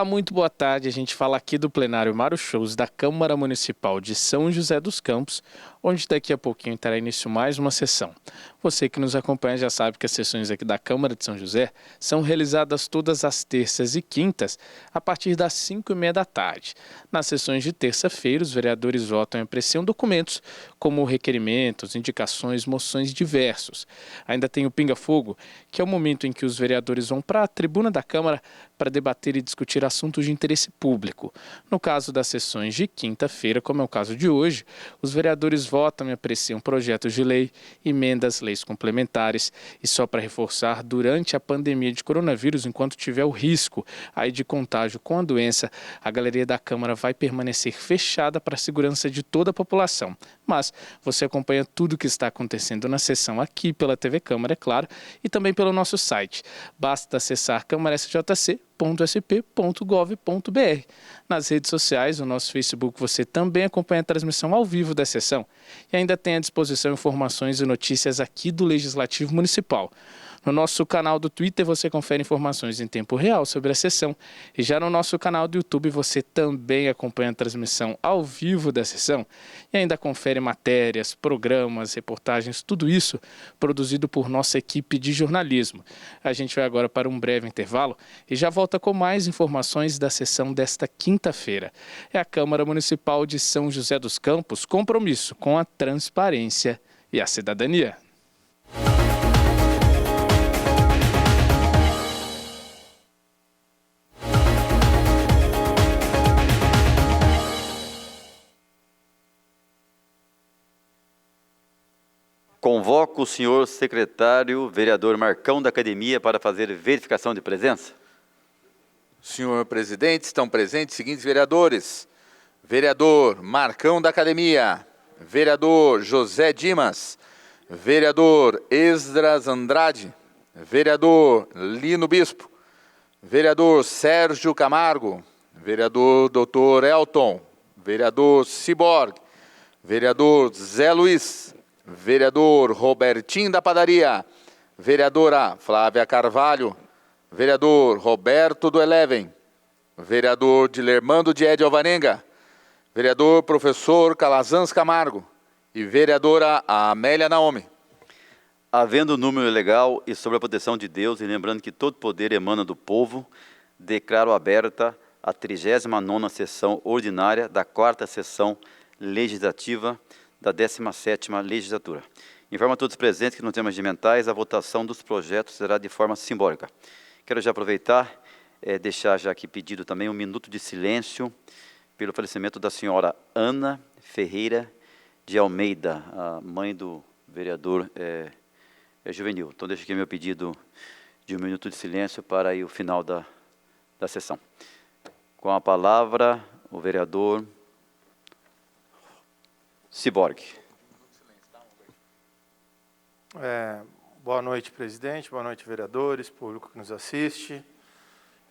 muito boa tarde. A gente fala aqui do plenário Mário Shows da Câmara Municipal de São José dos Campos, onde daqui a pouquinho terá início mais uma sessão. Você que nos acompanha já sabe que as sessões aqui da Câmara de São José são realizadas todas as terças e quintas, a partir das 5h30 da tarde. Nas sessões de terça-feira, os vereadores votam e apreciam documentos como requerimentos, indicações, moções diversos. Ainda tem o Pinga-Fogo, que é o momento em que os vereadores vão para a tribuna da Câmara para debater e discutir assuntos de interesse público. No caso das sessões de quinta-feira, como é o caso de hoje, os vereadores votam e apreciam projetos de lei, emendas, leis complementares e só para reforçar, durante a pandemia de coronavírus, enquanto tiver o risco aí de contágio com a doença, a galeria da Câmara vai permanecer fechada para a segurança de toda a população. Mas você acompanha tudo o que está acontecendo na sessão aqui pela TV Câmara, é claro, e também pelo nosso site. Basta acessar câmarasjc.sp.gov.br. Nas redes sociais, no nosso Facebook, você também acompanha a transmissão ao vivo da sessão e ainda tem à disposição informações e notícias aqui do Legislativo Municipal. No nosso canal do Twitter você confere informações em tempo real sobre a sessão e já no nosso canal do YouTube você também acompanha a transmissão ao vivo da sessão e ainda confere matérias, programas, reportagens, tudo isso produzido por nossa equipe de jornalismo. A gente vai agora para um breve intervalo e já volta com mais informações da sessão desta quinta-feira. É a Câmara Municipal de São José dos Campos, compromisso com a transparência e a cidadania. Convoco o senhor secretário, vereador Marcão da Academia, para fazer verificação de presença. Senhor presidente, estão presentes os seguintes vereadores: vereador Marcão da Academia, vereador José Dimas, vereador Esdras Andrade, vereador Lino Bispo, vereador Sérgio Camargo, vereador Dr. Elton, vereador Ciborgue, vereador Zé Luiz, vereador Robertinho da Padaria, vereadora Flávia Carvalho, vereador Roberto do Eleven, vereador Dilermando de Ede Alvarenga, vereador professor Calazans Camargo e vereadora Amélia Naomi. Havendo número legal e sob a proteção de Deus, e lembrando que todo poder emana do povo, declaro aberta a 39ª sessão ordinária da 4ª sessão legislativa da 17ª legislatura. Informo a todos os presentes que no tema regimentais a votação dos projetos será de forma simbólica. Quero já aproveitar, deixar já aqui pedido também um minuto de silêncio pelo falecimento da senhora Ana Ferreira de Almeida, a mãe do vereador Juvenil. Então deixo aqui meu pedido de um minuto de silêncio para aí o final da sessão. Com a palavra, o vereador Ciborgue. Boa noite, presidente. Boa noite, vereadores, público que nos assiste.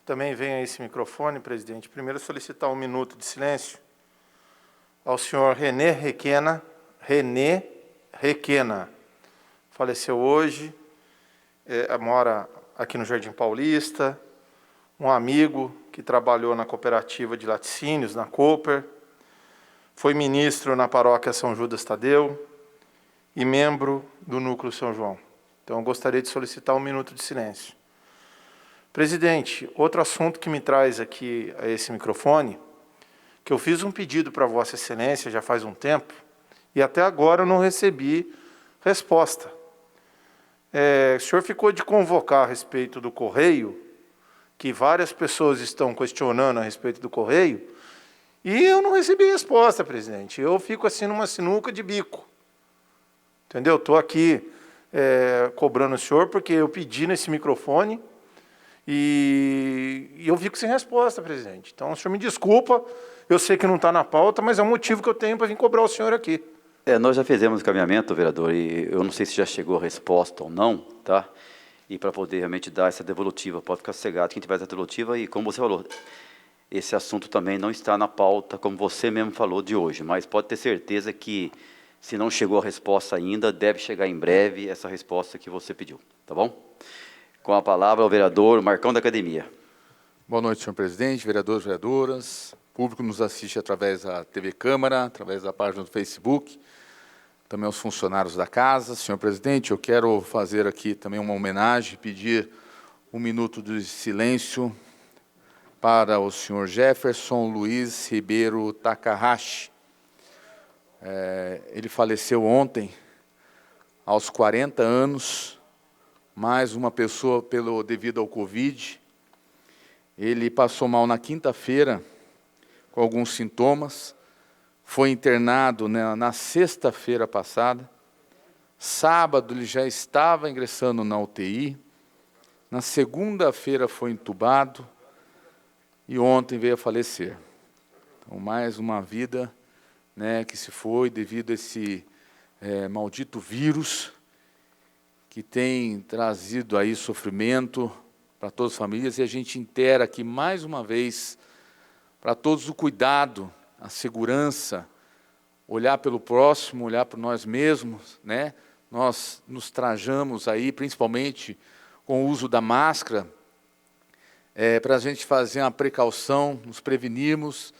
Também venho a esse microfone, presidente. Primeiro, solicitar um minuto de silêncio ao senhor René Requena. René Requena. Faleceu hoje, mora aqui no Jardim Paulista, um amigo que trabalhou na cooperativa de laticínios, na Cooper, foi ministro na paróquia São Judas Tadeu e membro do Núcleo São João. Então, eu gostaria de solicitar um minuto de silêncio. Presidente, outro assunto que me traz aqui a esse microfone, que eu fiz um pedido para Vossa Excelência já faz um tempo, e até agora eu não recebi resposta. O senhor ficou de convocar a respeito do Correio, que várias pessoas estão questionando a respeito do Correio, e eu não recebi resposta, presidente. Eu fico assim numa sinuca de bico. Entendeu? Estou aqui cobrando o senhor porque eu pedi nesse microfone e eu fico sem resposta, presidente. Então, o senhor me desculpa, eu sei que não está na pauta, mas é um motivo que eu tenho para vir cobrar o senhor aqui. Nós já fizemos o encaminhamento, vereador, e eu não sei se já chegou a resposta ou não, tá? E para poder realmente dar essa devolutiva, pode ficar sossegado quem tiver essa devolutiva, e como você falou, esse assunto também não está na pauta, como você mesmo falou, de hoje, mas pode ter certeza que, se não chegou a resposta ainda, deve chegar em breve essa resposta que você pediu, tá bom? Com a palavra, o vereador Marcão da Academia. Boa noite, senhor presidente, vereadores, vereadoras, público nos assiste através da TV Câmara, através da página do Facebook, também aos funcionários da casa. Senhor presidente, eu quero fazer aqui também uma homenagem, pedir um minuto de silêncio para o senhor Jefferson Luiz Ribeiro Takahashi. Ele faleceu ontem, aos 40 anos, mais uma pessoa devido ao Covid. Ele passou mal na quinta-feira, com alguns sintomas, foi internado na sexta-feira passada, sábado ele já estava ingressando na UTI, na segunda-feira foi entubado e ontem veio a falecer. Então, mais uma vida, né, que se foi devido a esse maldito vírus que tem trazido aí sofrimento para todas as famílias, e a gente intera aqui mais uma vez para todos o cuidado, a segurança, olhar pelo próximo, olhar para nós mesmos, né? Nós nos trajamos aí, principalmente com o uso da máscara, para a gente fazer uma precaução, nos prevenirmos,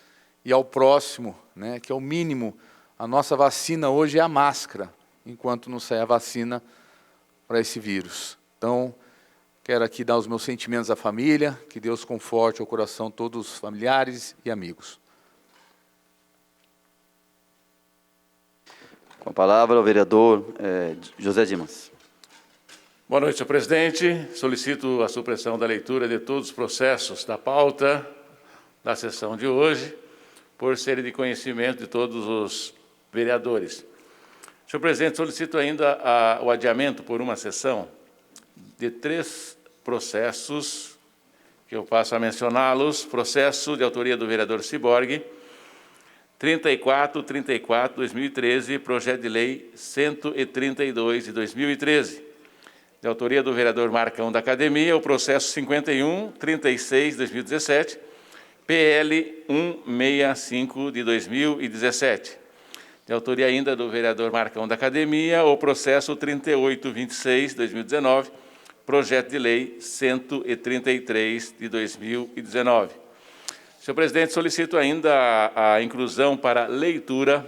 e ao próximo, né, que é o mínimo. A nossa vacina hoje é a máscara, enquanto não sair a vacina para esse vírus. Então, quero aqui dar os meus sentimentos à família, que Deus conforte o coração de todos os familiares e amigos. Com a palavra, o vereador José Dimas. Boa noite, senhor presidente. Solicito a supressão da leitura de todos os processos da pauta da sessão de hoje, por serem de conhecimento de todos os vereadores. Senhor presidente, solicito ainda o adiamento por uma sessão de 3 processos, que eu passo a mencioná-los. Processo de autoria do vereador Ciborgue, 3434/2013, projeto de lei 132 de 2013. De autoria do vereador Marcão da Academia, o processo 5136/2017, PL 165 de 2017. De autoria ainda do vereador Marcão da Academia, o processo 3826/2019, projeto de lei 133 de 2019. Senhor presidente, solicito ainda a inclusão para leitura,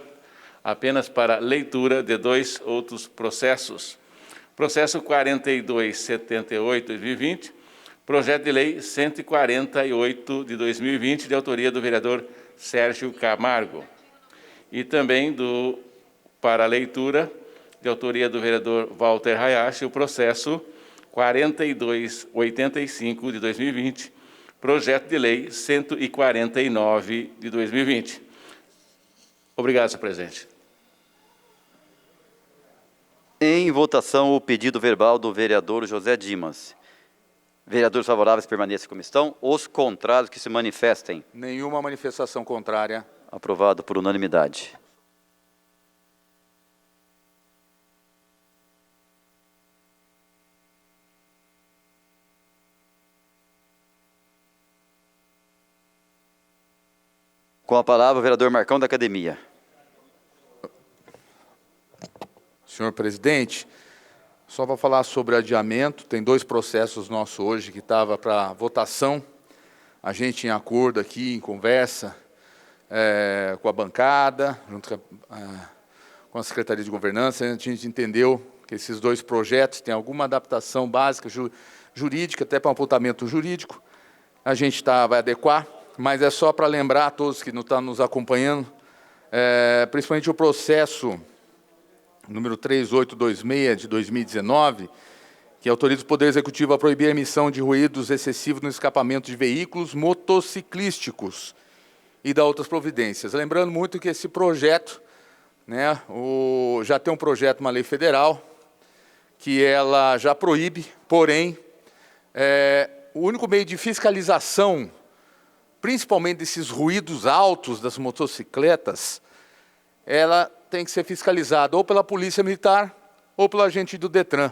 apenas para leitura, de 2 outros processos. Processo 4278/2020, projeto de lei 148 de 2020, de autoria do vereador Sérgio Camargo. E também para leitura, de autoria do vereador Walter Hayashi, o processo 4285 de 2020, projeto de lei 149 de 2020. Obrigado, senhor presidente. Em votação, o pedido verbal do vereador José Dimas. Vereadores favoráveis permaneçam como estão. Os contrários que se manifestem. Nenhuma manifestação contrária. Aprovado por unanimidade. Com a palavra, o vereador Marcão da Academia. Senhor presidente, só para falar sobre adiamento, tem 2 processos nossos hoje que estava para votação. A gente em acordo aqui, em conversa com a bancada, junto com a Secretaria de Governança, a gente entendeu que esses 2 projetos têm alguma adaptação básica jurídica, até para um apontamento jurídico. A gente vai adequar, mas é só para lembrar a todos que não estão nos acompanhando, principalmente o processo número 3826 de 2019, que autoriza o Poder Executivo a proibir a emissão de ruídos excessivos no escapamento de veículos motociclísticos e da outras providências. Lembrando muito que esse projeto, né, já tem um projeto, uma lei federal, que ela já proíbe, porém, o único meio de fiscalização, principalmente desses ruídos altos das motocicletas, ela tem que ser fiscalizada ou pela Polícia Militar ou pelo agente do Detran.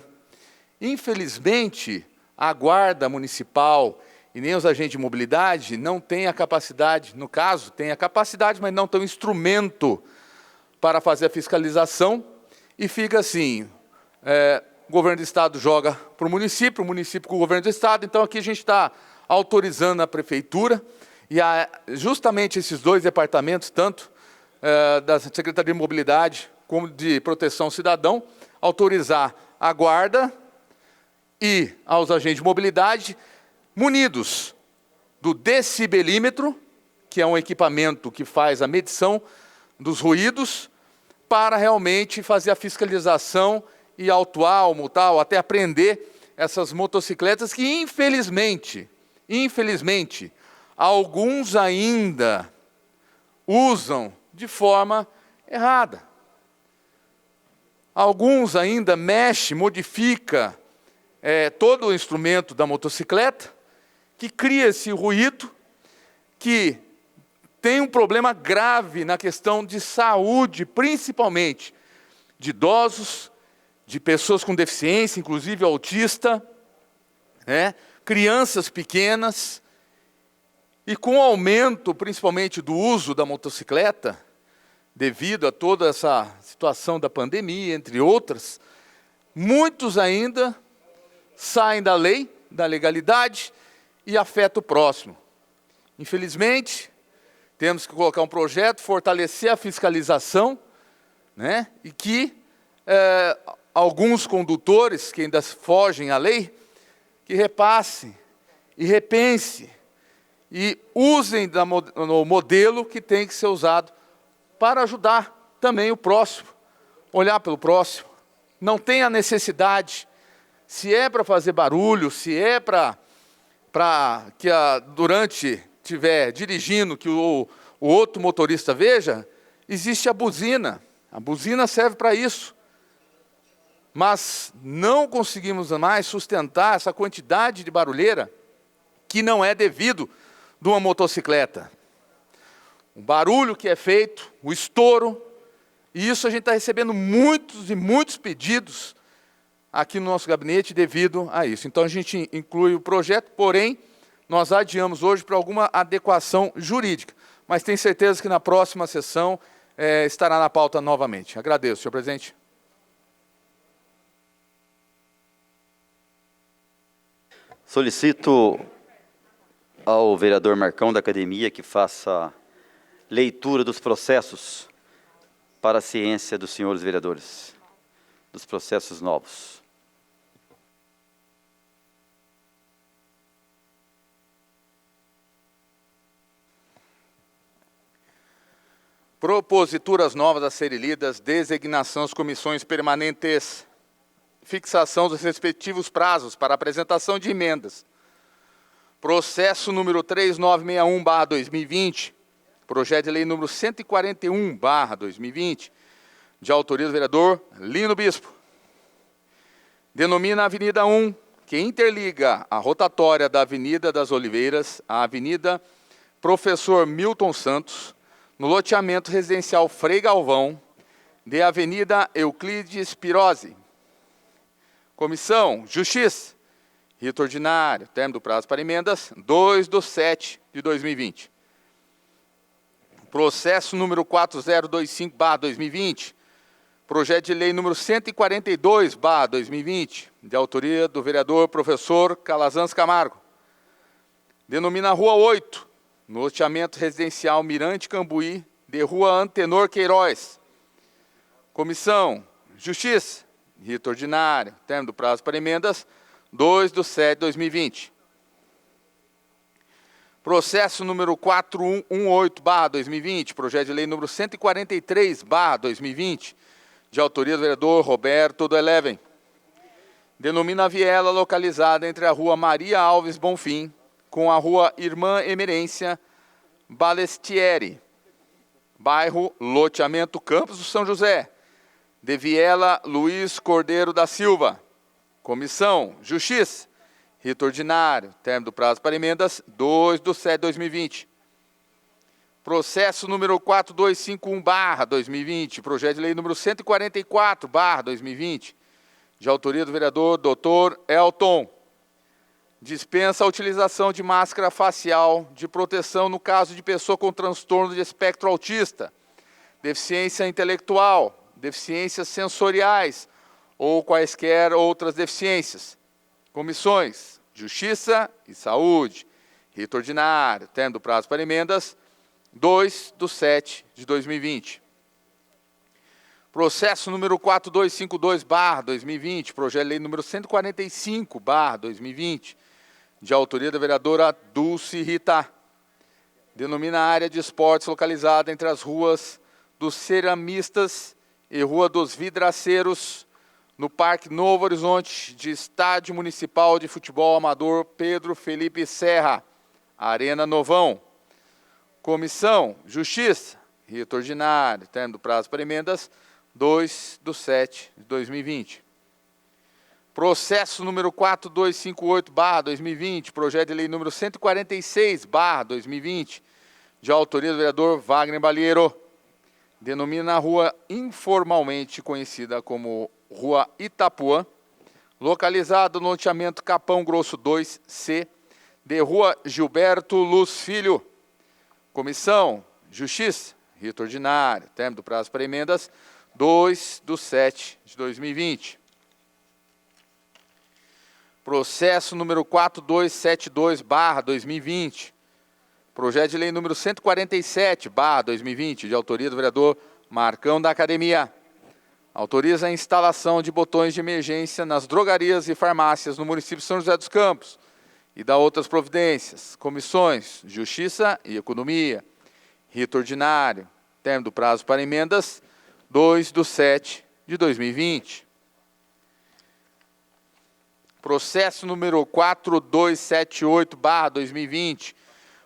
Infelizmente, a Guarda Municipal e nem os agentes de mobilidade não têm a capacidade, no caso, têm a capacidade, mas não têm o instrumento para fazer a fiscalização, e fica assim, o governo do Estado joga para o município com o governo do Estado. Então, aqui a gente está autorizando a Prefeitura e justamente esses dois departamentos, tanto da Secretaria de Mobilidade como de Proteção ao Cidadão, autorizar a guarda e aos agentes de mobilidade munidos do decibelímetro, que é um equipamento que faz a medição dos ruídos, para realmente fazer a fiscalização e autuar, ou multar, ou até apreender essas motocicletas que, infelizmente, alguns ainda usam de forma errada. Alguns ainda modifica todo o instrumento da motocicleta, que cria esse ruído, que tem um problema grave na questão de saúde, principalmente de idosos, de pessoas com deficiência, inclusive autista, crianças pequenas, e com o aumento, principalmente, do uso da motocicleta, devido a toda essa situação da pandemia, entre outras, muitos ainda saem da lei, da legalidade, e afetam o próximo. Infelizmente, temos que colocar um projeto, fortalecer a fiscalização, e que alguns condutores que ainda fogem à lei, que repassem e repensem e usem no modelo que tem que ser usado para ajudar também o próximo, olhar pelo próximo. Não tem a necessidade, se é para fazer barulho, se é para que durante estiver dirigindo, que o outro motorista veja, existe a buzina. A buzina serve para isso. Mas não conseguimos mais sustentar essa quantidade de barulheira que não é devido de uma motocicleta. O barulho que é feito, o estouro, e isso a gente está recebendo muitos e muitos pedidos aqui no nosso gabinete devido a isso. Então a gente inclui o projeto, porém, nós adiamos hoje para alguma adequação jurídica, mas tenho certeza que na próxima sessão estará na pauta novamente. Agradeço, senhor presidente. Solicito ao vereador Marcão da Academia que faça leitura dos processos para a ciência dos senhores vereadores, dos processos novos. Proposituras novas a serem lidas, designação das comissões permanentes, fixação dos respectivos prazos para apresentação de emendas. Processo número 3961/2020, projeto de lei número 141/2020, de autoria do vereador Lino Bispo. Denomina a Avenida 1, que interliga a rotatória da Avenida das Oliveiras à Avenida Professor Milton Santos, no loteamento residencial Frei Galvão, de Avenida Euclides Pirozzi. Comissão Justiça, rito ordinário, termo do prazo para emendas, 2/7/2020. Processo número 4025/2020, projeto de lei número 142/2020, de autoria do vereador professor Calazans Camargo. Denomina a Rua 8, no loteamento residencial Mirante Cambuí, de Rua Antenor Queiroz. Comissão Justiça, rito ordinário, termo do prazo para emendas, 2/7/2020. Processo número 4118/2020, projeto de lei número 143/2020, de autoria do vereador Roberto do Eleven. Denomina a viela localizada entre a Rua Maria Alves Bonfim com a Rua Irmã Emerência Balestieri, bairro Loteamento Campos do São José, de Viela Luiz Cordeiro da Silva. Comissão Justiça, rito ordinário, termo do prazo para emendas, 2/7/2020. Processo número 4251/2020, projeto de lei número 144/2020, de autoria do vereador Dr. Elton. Dispensa a utilização de máscara facial de proteção no caso de pessoa com transtorno de espectro autista, deficiência intelectual, deficiências sensoriais ou quaisquer outras deficiências. Comissões Justiça e Saúde, rito ordinário, término do prazo para emendas, 2/7/2020. Processo número 4252/2020, projeto de lei número 145/2020, de autoria da vereadora Dulce Rita. Denomina a área de esportes localizada entre as ruas dos Ceramistas e Rua dos Vidraceiros, no Parque Novo Horizonte, de Estádio Municipal de Futebol Amador Pedro Felipe Serra, Arena Novão. Comissão, Justiça, rito ordinário, término do prazo para emendas, 2/7/2020. Processo número 4258/2020, projeto de lei número 146/2020, de autoria do vereador Wagner Balheiro. Denomina a rua informalmente conhecida como Rua Itapuã, localizada no loteamento Capão Grosso 2C, de Rua Gilberto Luz Filho. Comissão, Justiça, rito ordinário, término do prazo para emendas, 2/7/2020. Processo número 4272/2020, projeto de lei número 147/2020, de autoria do vereador Marcão da Academia. Autoriza a instalação de botões de emergência nas drogarias e farmácias no município de São José dos Campos e dá outras providências. Comissões, Justiça e Economia. Rito ordinário, término do prazo para emendas, 2/7/2020. Processo número 4278/2020,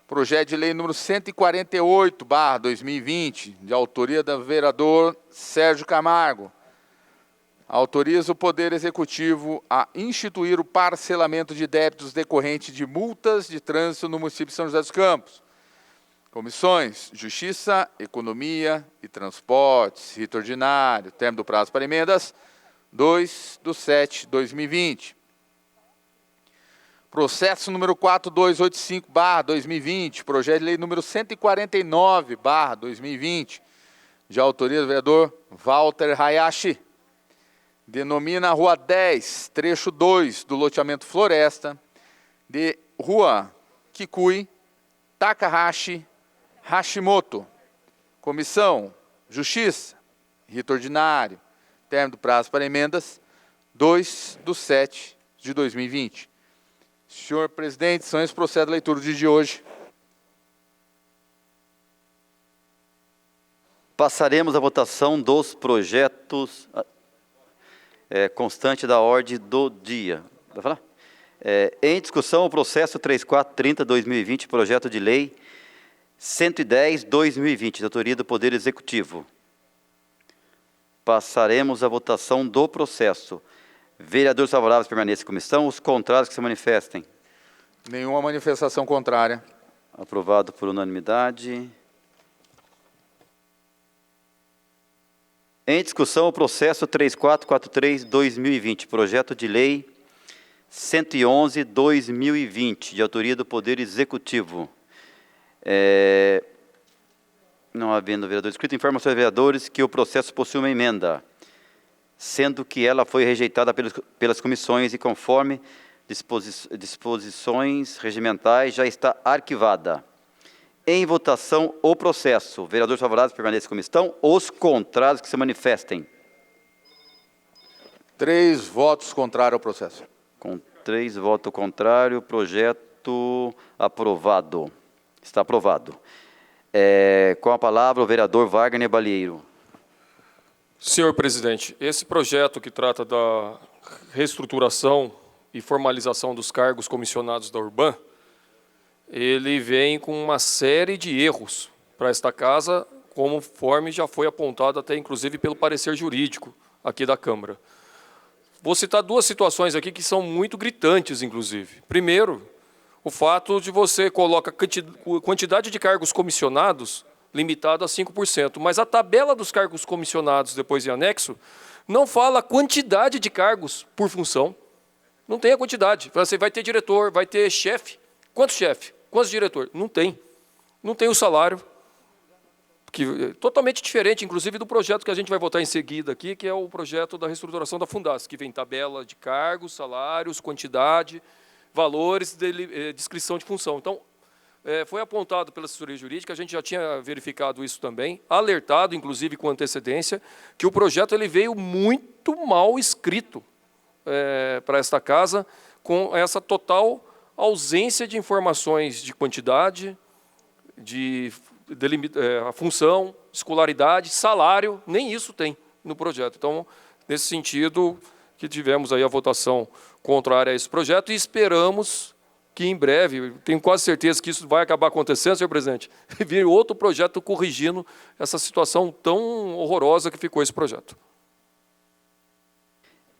projeto de lei número 148/2020, de autoria do vereador Sérgio Camargo. Autoriza o Poder Executivo a instituir o parcelamento de débitos decorrentes de multas de trânsito no município de São José dos Campos. Comissões, Justiça, Economia e Transportes, rito ordinário, término do prazo para emendas, 2/7/2020. Processo número 4285/2020, projeto de lei número 149/2020, de autoria do vereador Walter Hayashi. Denomina a Rua 10, trecho 2 do loteamento Floresta, de Rua Kikui, Takahashi, Hashimoto. Comissão, Justiça, rito ordinário, término do prazo para emendas, 2/7/2020. Senhor presidente, são esses processos de leitura do dia de hoje. Passaremos à votação dos projetos constante da ordem do dia. Vai falar? Em discussão, o processo 3430/2020, projeto de lei 110/2020, de autoria do Poder Executivo. Passaremos à votação do processo. Vereadores favoráveis permaneçam em comissão, os contrários que se manifestem. Nenhuma manifestação contrária. Aprovado por unanimidade. Em discussão, o processo 3443/2020, projeto de lei 111/2020, de autoria do Poder Executivo. Não havendo vereador inscrito, informa aos vereadores que o processo possui uma emenda, sendo que ela foi rejeitada pelas comissões e, conforme disposições regimentais, já está arquivada. Em votação, o processo. Vereadores favoráveis permaneçam em comissão. Os contrários que se manifestem. 3 votos contrários ao processo. Com 3 votos contrários, o projeto aprovado. Está aprovado. Com a palavra, o vereador Wagner Balheiro. Senhor presidente, esse projeto que trata da reestruturação e formalização dos cargos comissionados da Urban, ele vem com uma série de erros para esta casa, conforme já foi apontado até inclusive pelo parecer jurídico aqui da Câmara. Vou citar 2 situações aqui que são muito gritantes, inclusive. Primeiro, o fato de você colocar quantidade de cargos comissionados limitado a 5%, mas a tabela dos cargos comissionados, depois em anexo, não fala a quantidade de cargos por função. Não tem a quantidade. Você vai ter diretor, vai ter chefe. Quantos chefe? Quantos diretor? Não tem. Não tem o salário, que é totalmente diferente, inclusive, do projeto que a gente vai votar em seguida aqui, que é o projeto da reestruturação da Fundas, que vem tabela de cargos, salários, quantidade, valores, descrição de função. Então, Foi apontado pela assessoria jurídica, a gente já tinha verificado isso também, alertado, inclusive com antecedência, que o projeto ele veio muito mal escrito para esta casa, com essa total ausência de informações de quantidade, a função, escolaridade, salário, nem isso tem no projeto. Então, nesse sentido, que tivemos aí a votação contrária a esse projeto e esperamos que em breve, tenho quase certeza que isso vai acabar acontecendo, senhor presidente, vir outro projeto corrigindo essa situação tão horrorosa que ficou esse projeto.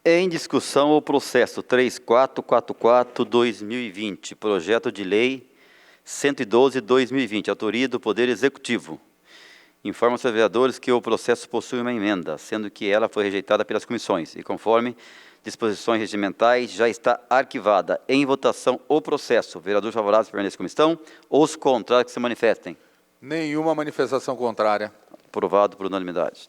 Em discussão o processo 3444-2020, projeto de lei 112-2020, autoria do Poder Executivo. Informa aos vereadores que o processo possui uma emenda, sendo que ela foi rejeitada pelas comissões e, conforme disposições regimentais, já está arquivada. Em votação o processo. Vereadores favoráveis permaneçam como estão. Os contrários que se manifestem. Nenhuma manifestação contrária. Aprovado por unanimidade.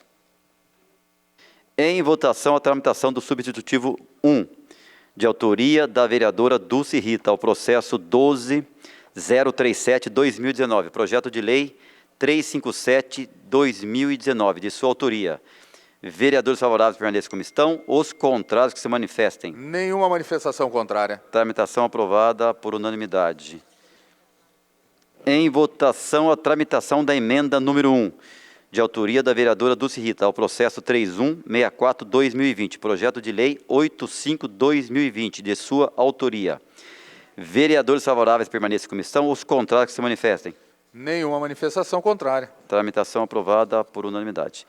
Em votação a tramitação do substitutivo 1, de autoria da vereadora Dulce Rita, ao processo 12037-2019, projeto de lei 357-2019, de sua autoria. Vereadores favoráveis permaneçam como estão. Os contrários que se manifestem. Nenhuma manifestação contrária. Tramitação aprovada por unanimidade. Em votação a tramitação da emenda número 1, de autoria da vereadora Dulce Rita, ao processo 3164-2020, projeto de lei 85-2020, de sua autoria. Vereadores favoráveis permaneçam como estão. Os contrários que se manifestem. Nenhuma manifestação contrária. Tramitação aprovada por unanimidade.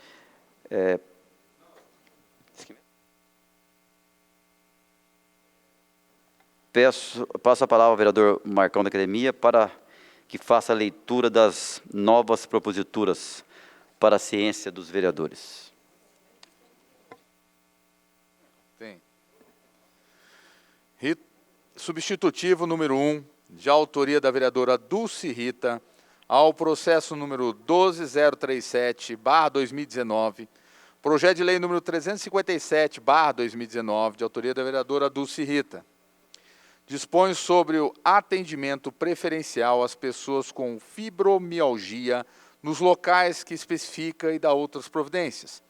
Passo a palavra ao vereador Marcão da Academia para que faça a leitura das novas proposituras para a ciência dos vereadores. Tem. Substitutivo número 1, de autoria da vereadora Dulce Rita, ao processo número 12037/2019, projeto de lei número 357/2019, de autoria da vereadora Dulce Rita. Dispõe sobre o atendimento preferencial às pessoas com fibromialgia nos locais que especifica e dá outras providências.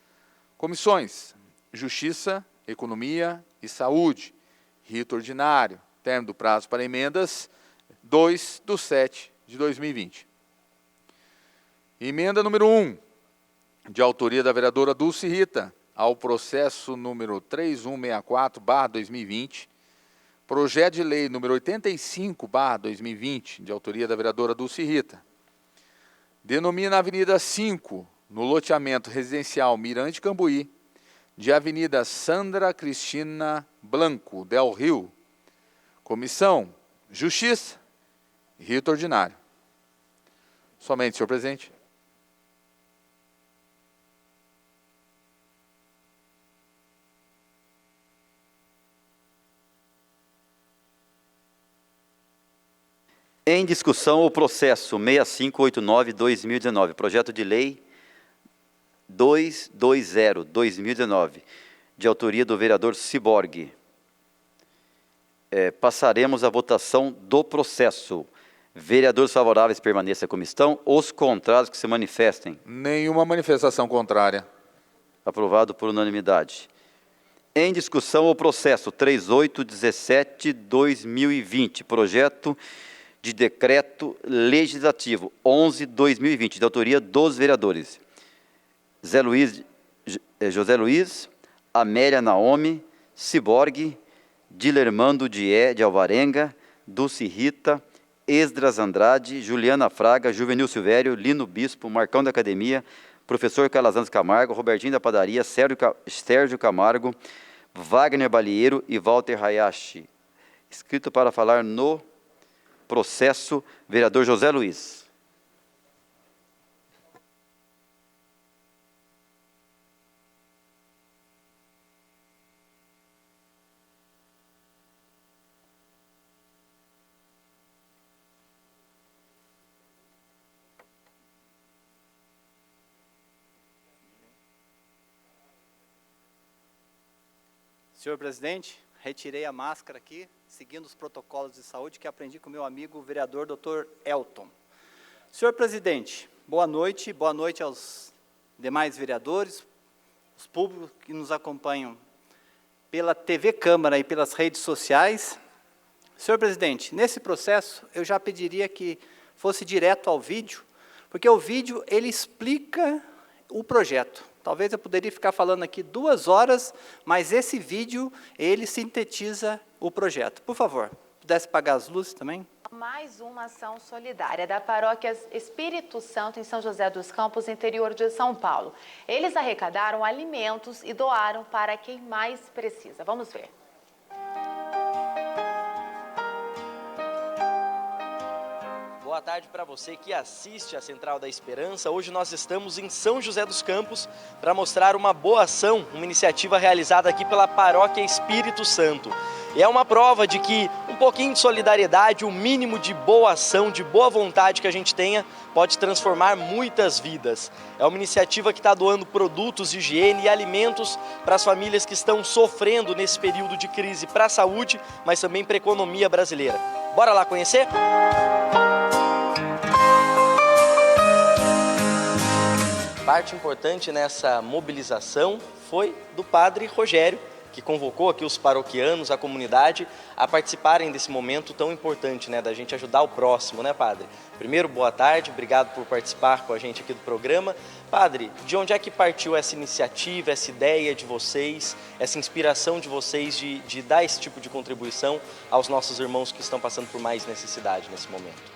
Comissões: Justiça, Economia e Saúde. Rito ordinário. Término do prazo para emendas 2/7/2020. Emenda número 1, de autoria da vereadora Dulce Rita, ao processo número 3164/2020, projeto de lei número 85/2020, de autoria da vereadora Dulce Rita. Denomina a Avenida 5, no loteamento residencial Mirante Cambuí, de Avenida Sandra Cristina Blanco, Del Rio. Comissão: Justiça, Rito ordinário. Somente, senhor presidente. Em discussão o processo 6589-2019, projeto de lei 220-2019, de autoria do vereador Ciborgue. Passaremos à votação do processo. Vereadores favoráveis permaneçam como estão. Os contrários que se manifestem. Nenhuma manifestação contrária. Aprovado por unanimidade. Em discussão o processo 3817-2020, projeto de decreto legislativo 11/2020, de autoria dos vereadores José Luiz, Amélia Naomi, Ciborgue, Dilermando de Alvarenga, Dulce Rita, Esdras Andrade, Juliana Fraga, Juvenil Silvério, Lino Bispo, Marcão da Academia, professor Calazans Camargo, Robertinho da Padaria, Sérgio Camargo, Wagner Balieiro e Walter Hayashi. Escrito para falar no processo, vereador José Luiz. Senhor presidente, retirei a máscara aqui, seguindo os protocolos de saúde que aprendi com o meu amigo, o vereador Dr. Elton. Senhor presidente, boa noite aos demais vereadores, os públicos que nos acompanham pela TV Câmara e pelas redes sociais. Senhor presidente, nesse processo eu já pediria que fosse direto ao vídeo, porque o vídeo ele explica o projeto. Talvez eu poderia ficar falando aqui 2 horas, mas esse vídeo, ele sintetiza o projeto. Por favor, pudesse apagar as luzes também? Mais uma ação solidária da Paróquia Espírito Santo em São José dos Campos, interior de São Paulo. Eles arrecadaram alimentos e doaram para quem mais precisa. Vamos ver. Boa tarde para você que assiste a Central da Esperança. Hoje nós estamos em São José dos Campos para mostrar uma boa ação, uma iniciativa realizada aqui pela Paróquia Espírito Santo. E é uma prova de que um pouquinho de solidariedade, o mínimo de boa ação, de boa vontade que a gente tenha, pode transformar muitas vidas. É uma iniciativa que está doando produtos de higiene e alimentos para as famílias que estão sofrendo nesse período de crise para a saúde, mas também para a economia brasileira. Bora lá conhecer? Parte importante nessa mobilização foi do padre Rogério, que convocou aqui os paroquianos, a comunidade, a participarem desse momento tão importante, né, da gente ajudar o próximo, né, padre? Primeiro, boa tarde, obrigado por participar com a gente aqui do programa. Padre, de onde é que partiu essa iniciativa, essa ideia de vocês, essa inspiração de vocês de dar esse tipo de contribuição aos nossos irmãos que estão passando por mais necessidade nesse momento?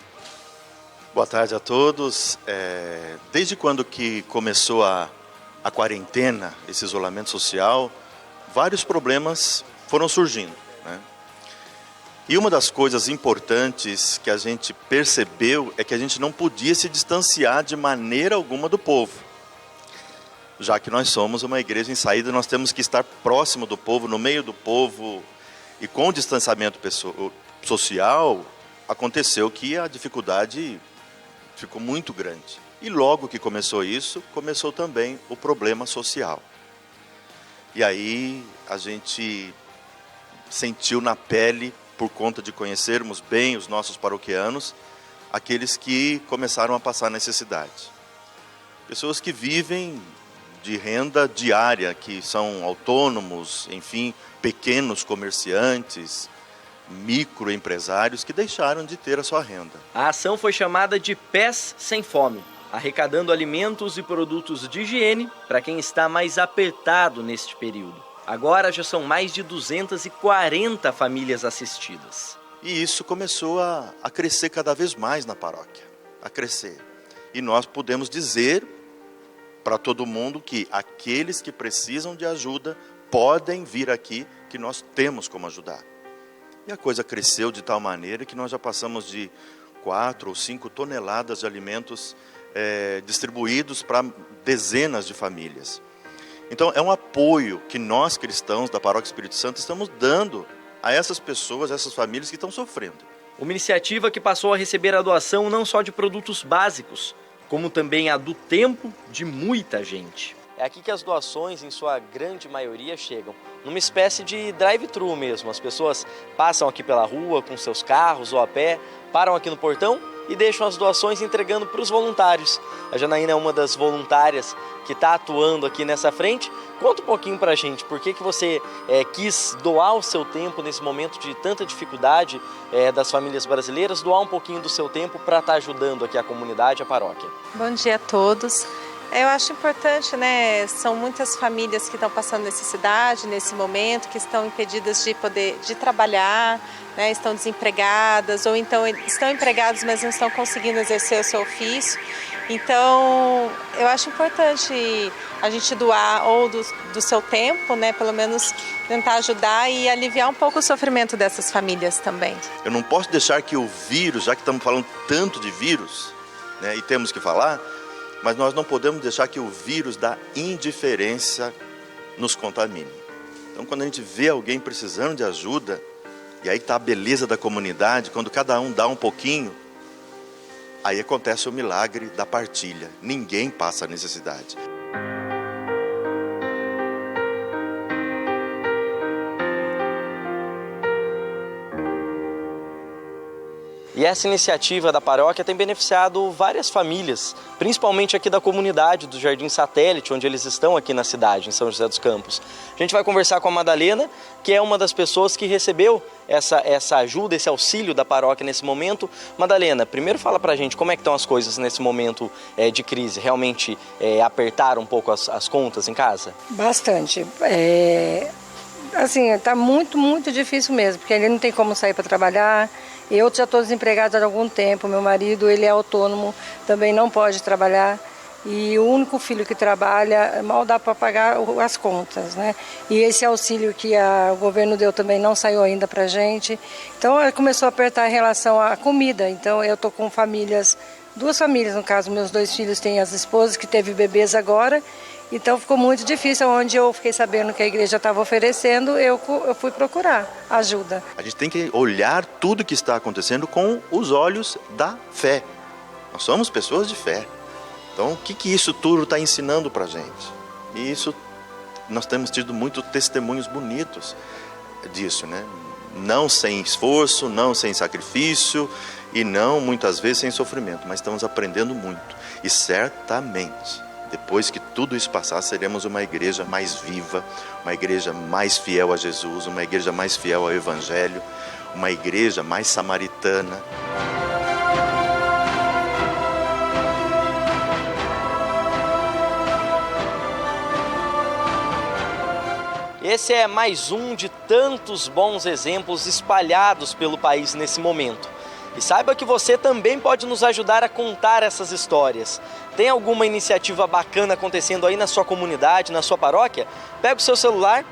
Boa tarde a todos. Desde quando que começou a quarentena, esse isolamento social, vários problemas foram surgindo, né? E uma das coisas importantes que a gente percebeu é que a gente não podia se distanciar de maneira alguma do povo. Já que nós somos uma igreja em saída, nós temos que estar próximo do povo, no meio do povo. E com o distanciamento social, aconteceu que a dificuldade ficou muito grande. E logo que começou isso, começou também o problema social. E aí a gente sentiu na pele, por conta de conhecermos bem os nossos paroquianos, aqueles que começaram a passar necessidade. Pessoas que vivem de renda diária, que são autônomos, enfim, pequenos comerciantes, microempresários que deixaram de ter a sua renda. A ação foi chamada de Pés Sem Fome, arrecadando alimentos e produtos de higiene para quem está mais apertado neste período. Agora já são mais de 240 famílias assistidas. E isso começou a crescer cada vez mais na paróquia, a crescer. E nós podemos dizer para todo mundo que aqueles que precisam de ajuda podem vir aqui, que nós temos como ajudar. E a coisa cresceu de tal maneira que nós já passamos de 4 ou 5 toneladas de alimentos distribuídos para dezenas de famílias. Então é um apoio que nós cristãos da Paróquia Espírito Santo estamos dando a essas pessoas, a essas famílias que estão sofrendo. Uma iniciativa que passou a receber a doação não só de produtos básicos, como também a do tempo de muita gente. É aqui que as doações, em sua grande maioria, chegam. Numa espécie de drive-thru mesmo. As pessoas passam aqui pela rua com seus carros ou a pé, param aqui no portão e deixam as doações entregando para os voluntários. A Janaína é uma das voluntárias que está atuando aqui nessa frente. Conta um pouquinho para a gente, por que você quis doar o seu tempo nesse momento de tanta dificuldade das famílias brasileiras, doar um pouquinho do seu tempo para estar ajudando aqui a comunidade, a paróquia. Bom dia a todos. Eu acho importante, né? São muitas famílias que estão passando necessidade nesse momento, que estão impedidas de trabalhar, né? Estão desempregadas, ou então estão empregados, mas não estão conseguindo exercer o seu ofício. Então, eu acho importante a gente doar ou do seu tempo, né? Pelo menos tentar ajudar e aliviar um pouco o sofrimento dessas famílias também. Eu não posso deixar que o vírus, já que estamos falando tanto de vírus, né? E temos que falar, mas nós não podemos deixar que o vírus da indiferença nos contamine. Então, quando a gente vê alguém precisando de ajuda, e aí está a beleza da comunidade, quando cada um dá um pouquinho, aí acontece o milagre da partilha. Ninguém passa necessidade. E essa iniciativa da paróquia tem beneficiado várias famílias, principalmente aqui da comunidade do Jardim Satélite, onde eles estão aqui na cidade, em São José dos Campos. A gente vai conversar com a Madalena, que é uma das pessoas que recebeu essa ajuda, esse auxílio da paróquia nesse momento. Madalena, primeiro fala pra gente como é que estão as coisas nesse momento de crise. Realmente apertaram um pouco as contas em casa? Bastante. Assim, está muito, muito difícil mesmo, porque ele não tem como sair para trabalhar. Eu já estou desempregada há algum tempo, meu marido ele é autônomo, também não pode trabalhar. E o único filho que trabalha, mal dá para pagar as contas, né? E esse auxílio que o governo deu também não saiu ainda para a gente. Então, começou a apertar em relação à comida. Então, eu estou com famílias, 2 famílias, no caso, meus 2 filhos têm as esposas que teve bebês agora. Então ficou muito difícil, onde eu fiquei sabendo que a igreja estava oferecendo, eu fui procurar ajuda. A gente tem que olhar tudo que está acontecendo com os olhos da fé. Nós somos pessoas de fé. Então, o que isso tudo está ensinando para a gente? E isso, nós temos tido muitos testemunhos bonitos disso, né? Não sem esforço, não sem sacrifício e não, muitas vezes, sem sofrimento. Mas estamos aprendendo muito. E certamente, depois que tudo isso passar, seremos uma igreja mais viva, uma igreja mais fiel a Jesus, uma igreja mais fiel ao Evangelho, uma igreja mais samaritana. Esse é mais um de tantos bons exemplos espalhados pelo país nesse momento. E saiba que você também pode nos ajudar a contar essas histórias. Tem alguma iniciativa bacana acontecendo aí na sua comunidade, na sua paróquia? Pega o seu celular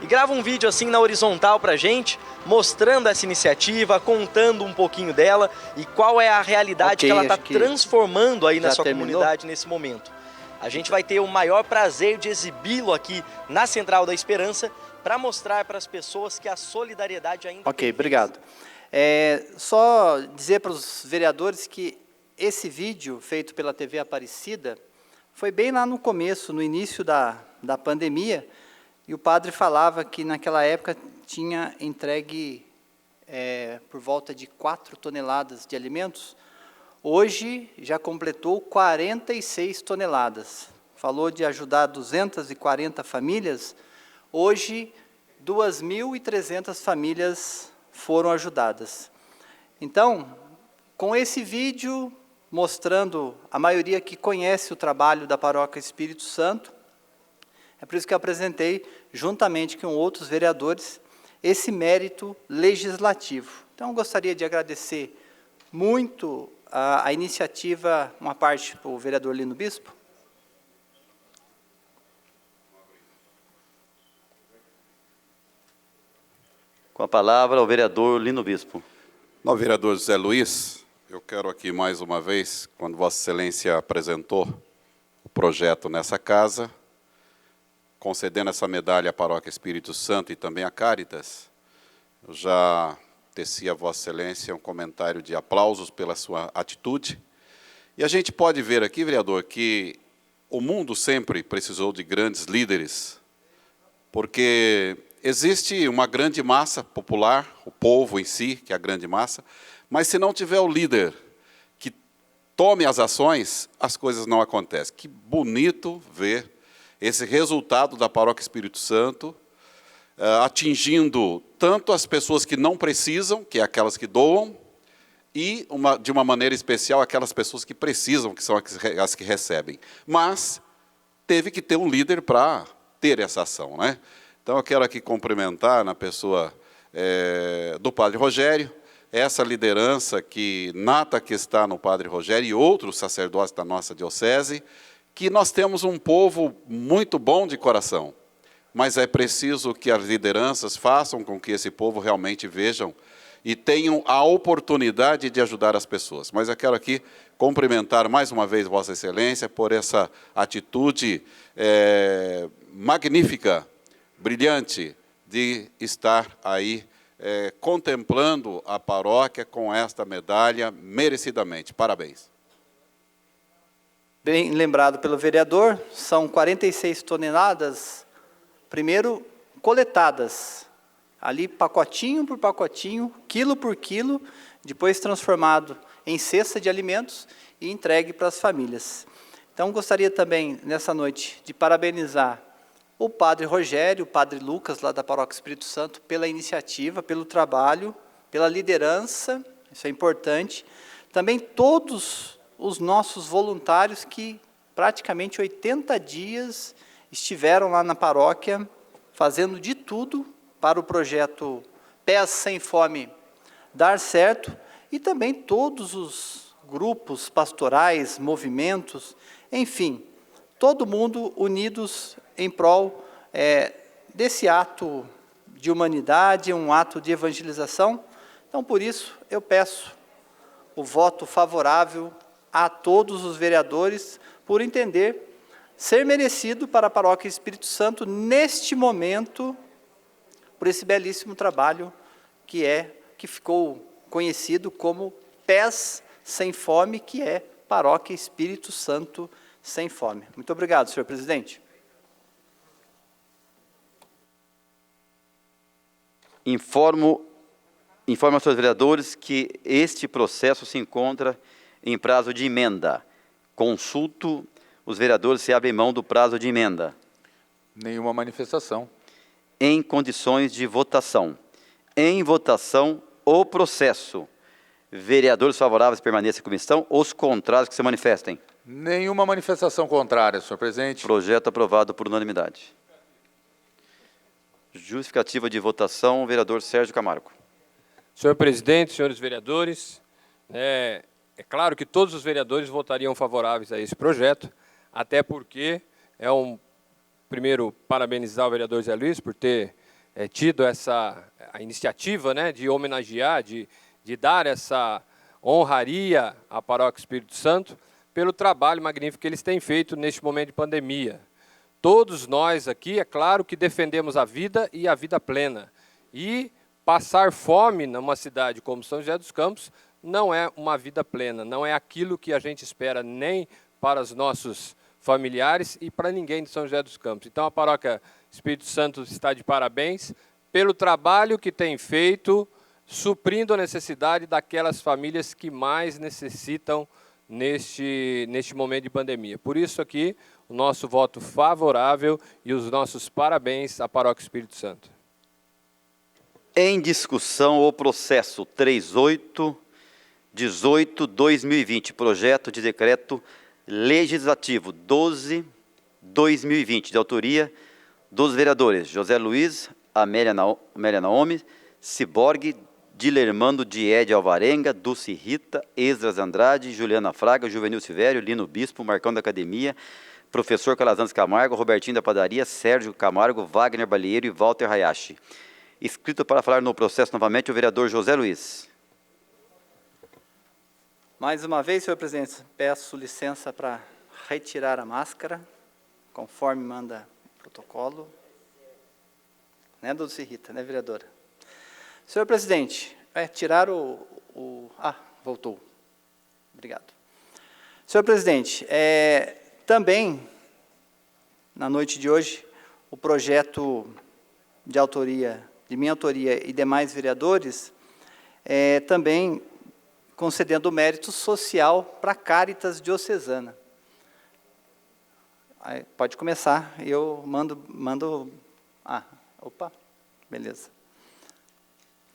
e grava um vídeo assim na horizontal pra gente, mostrando essa iniciativa, contando um pouquinho dela e qual é a realidade que ela está transformando aí na sua comunidade nesse momento. A gente vai ter o maior prazer de exibi-lo aqui na Central da Esperança para mostrar para as pessoas que a solidariedade ainda... Ok, obrigado. Só dizer para os vereadores que esse vídeo feito pela TV Aparecida foi bem lá no começo, no início da pandemia, e o padre falava que naquela época tinha entregue por volta de 4 toneladas de alimentos. Hoje já completou 46 toneladas. Falou de ajudar 240 famílias, hoje 2.300 famílias foram ajudadas. Então, com esse vídeo mostrando a maioria que conhece o trabalho da Paróquia Espírito Santo, é por isso que eu apresentei, juntamente com outros vereadores, esse mérito legislativo. Então, eu gostaria de agradecer muito a iniciativa, uma parte para o vereador Lino Bispo. Com a palavra, o vereador Lino Bispo. Não, vereador José Luiz, eu quero aqui mais uma vez, quando Vossa Excelência apresentou o projeto nessa casa, concedendo essa medalha à Paróquia Espírito Santo e também à Cáritas, eu já teci a Vossa Excelência um comentário de aplausos pela sua atitude. E a gente pode ver aqui, vereador, que o mundo sempre precisou de grandes líderes, porque existe uma grande massa popular, o povo em si, que é a grande massa, mas se não tiver o líder que tome as ações, as coisas não acontecem. Que bonito ver esse resultado da Paróquia Espírito Santo, atingindo tanto as pessoas que não precisam, que é aquelas que doam, e, de uma maneira especial, aquelas pessoas que precisam, que são as que recebem. Mas teve que ter um líder para ter essa ação, né? Então, eu quero aqui cumprimentar, na pessoa do Padre Rogério, essa liderança nata que está no Padre Rogério e outros sacerdotes da nossa diocese, que nós temos um povo muito bom de coração, mas é preciso que as lideranças façam com que esse povo realmente vejam e tenham a oportunidade de ajudar as pessoas. Mas eu quero aqui cumprimentar mais uma vez Vossa Excelência por essa atitude magnífica, brilhante, de estar aí contemplando a paróquia com esta medalha merecidamente. Parabéns. Bem lembrado pelo vereador, são 46 toneladas, primeiro coletadas, ali pacotinho por pacotinho, quilo por quilo, depois transformado em cesta de alimentos e entregue para as famílias. Então, gostaria também, nessa noite, de parabenizar o Padre Rogério, o Padre Lucas, lá da Paróquia Espírito Santo, pela iniciativa, pelo trabalho, pela liderança, isso é importante. Também todos os nossos voluntários que praticamente 80 dias estiveram lá na paróquia, fazendo de tudo para o projeto Pés Sem Fome dar certo, e também todos os grupos pastorais, movimentos, enfim, todo mundo unidos em prol desse ato de humanidade, um ato de evangelização. Então, por isso, eu peço o voto favorável a todos os vereadores, por entender ser merecido para a Paróquia Espírito Santo, neste momento, por esse belíssimo trabalho que ficou conhecido como Pés Sem Fome, que é Paróquia Espírito Santo Sem Fome. Muito obrigado, senhor presidente. Informo aos senhores vereadores que este processo se encontra em prazo de emenda. Consulto os vereadores se abrem mão do prazo de emenda. Nenhuma manifestação. Em condições de votação. Em votação, o processo. Vereadores favoráveis permaneçam em comissão, os contrários que se manifestem. Nenhuma manifestação contrária, senhor presidente. Projeto aprovado por unanimidade. Justificativa de votação, vereador Sérgio Camargo. Senhor presidente, senhores vereadores, é claro que todos os vereadores votariam favoráveis a esse projeto, até porque primeiro, parabenizar o vereador Zé Luiz por ter tido a iniciativa, né, de homenagear, de dar essa honraria à Paróquia Espírito Santo pelo trabalho magnífico que eles têm feito neste momento de pandemia. Todos nós aqui, é claro que defendemos a vida e a vida plena. E passar fome numa cidade como São José dos Campos não é uma vida plena, não é aquilo que a gente espera nem para os nossos familiares e para ninguém de São José dos Campos. Então, a Paróquia Espírito Santo está de parabéns pelo trabalho que tem feito, suprindo a necessidade daquelas famílias que mais necessitam neste momento de pandemia. Por isso aqui, o nosso voto favorável e os nossos parabéns à Paróquia Espírito Santo. Em discussão o processo 3818-2020, projeto de decreto legislativo 12/2020, de autoria dos vereadores José Luiz, Amélia Naomi, Ciborgue, Dilermando Diede Alvarenga, Dulce Rita, Esdras Andrade, Juliana Fraga, Juvenil Silvério, Lino Bispo, Marcão da Academia, Professor Calazans Camargo, Robertinho da Padaria, Sérgio Camargo, Wagner Balieiro e Walter Hayashi. Inscrito para falar no processo novamente o vereador José Luiz. Mais uma vez, senhor presidente, peço licença para retirar a máscara, conforme manda o protocolo. Né, Dulce Rita, né, vereadora? Senhor presidente, tirar voltou. Obrigado. Senhor presidente, também, na noite de hoje, o projeto de minha autoria e demais vereadores, também concedendo mérito social para a Cáritas Diocesana. Pode começar, eu mando... beleza.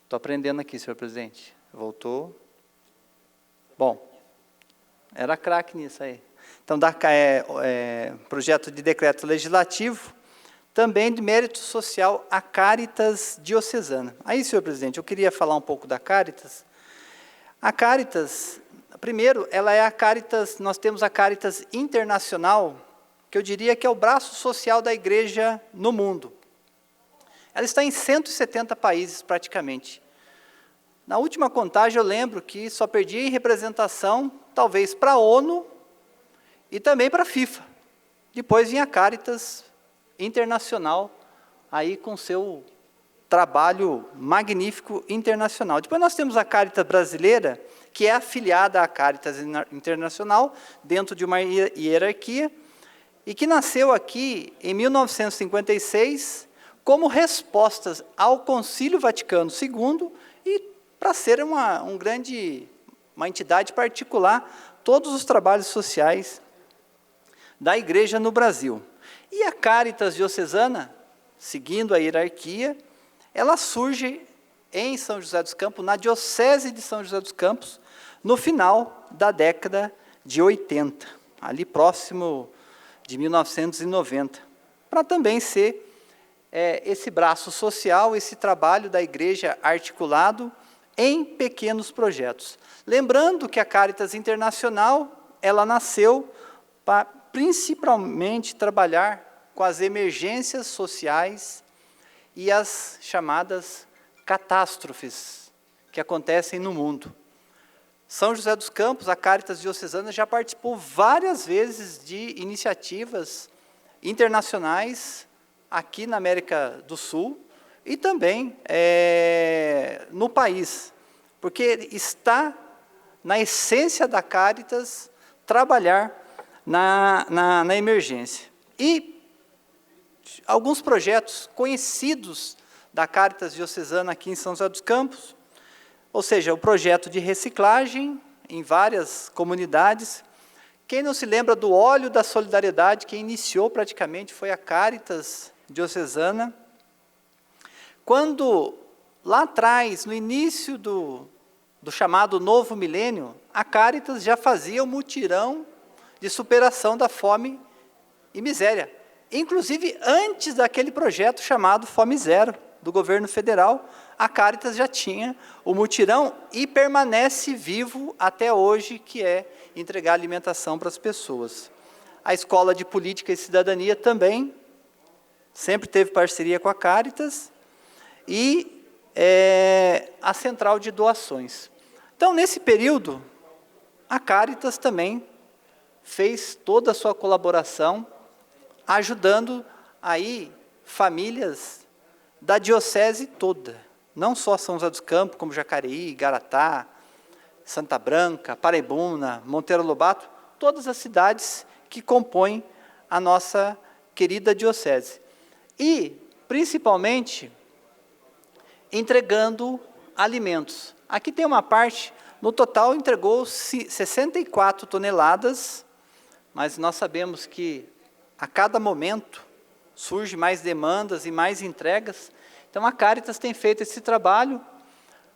Estou aprendendo aqui, senhor presidente. Voltou. Bom, era craque nisso aí. Então, projeto de decreto legislativo, também de mérito social a Cáritas Diocesana. Aí, senhor presidente, eu queria falar um pouco da Cáritas. A Cáritas, primeiro, ela é a Cáritas, nós temos a Cáritas Internacional, que eu diria que é o braço social da igreja no mundo. Ela está em 170 países, praticamente. Na última contagem, eu lembro que só perdia em representação, talvez, para a ONU e também para a FIFA. Depois vinha a Cáritas Internacional, aí com seu trabalho magnífico internacional. Depois nós temos a Cáritas brasileira, que é afiliada à Cáritas Internacional, dentro de uma hierarquia, e que nasceu aqui em 1956, como respostas ao Concílio Vaticano II e para ser uma entidade particular, todos os trabalhos sociais da igreja no Brasil. E a Caritas Diocesana, seguindo a hierarquia, ela surge em São José dos Campos, na Diocese de São José dos Campos, no final da década de 80, ali próximo de 1990, para também ser esse braço social, esse trabalho da igreja articulado em pequenos projetos. Lembrando que a Caritas Internacional, ela nasceu para principalmente trabalhar com as emergências sociais e as chamadas catástrofes que acontecem no mundo. São José dos Campos, a Caritas Diocesana, já participou várias vezes de iniciativas internacionais aqui na América do Sul e também no país, porque está na essência da Caritas trabalhar na emergência. E alguns projetos conhecidos da Caritas Diocesana aqui em São José dos Campos, ou seja, o projeto de reciclagem em várias comunidades. Quem não se lembra do óleo da solidariedade, quem iniciou praticamente foi a Caritas Diocesana. Quando, lá atrás, no início do chamado Novo Milênio, a Caritas já fazia o mutirão de superação da fome e miséria. Inclusive, antes daquele projeto chamado Fome Zero, do governo federal, a Caritas já tinha o mutirão e permanece vivo até hoje, que é entregar alimentação para as pessoas. A Escola de Política e Cidadania também sempre teve parceria com a Caritas e a Central de Doações. Então, nesse período, a Caritas também fez toda a sua colaboração, ajudando aí famílias da diocese toda, não só São José dos Campos, como Jacareí, Garatá, Santa Branca, Paraibuna, Monteiro Lobato, todas as cidades que compõem a nossa querida diocese. E, principalmente, entregando alimentos. Aqui tem uma parte, no total entregou 64 toneladas, mas nós sabemos que a cada momento surgem mais demandas e mais entregas. Então a Caritas tem feito esse trabalho,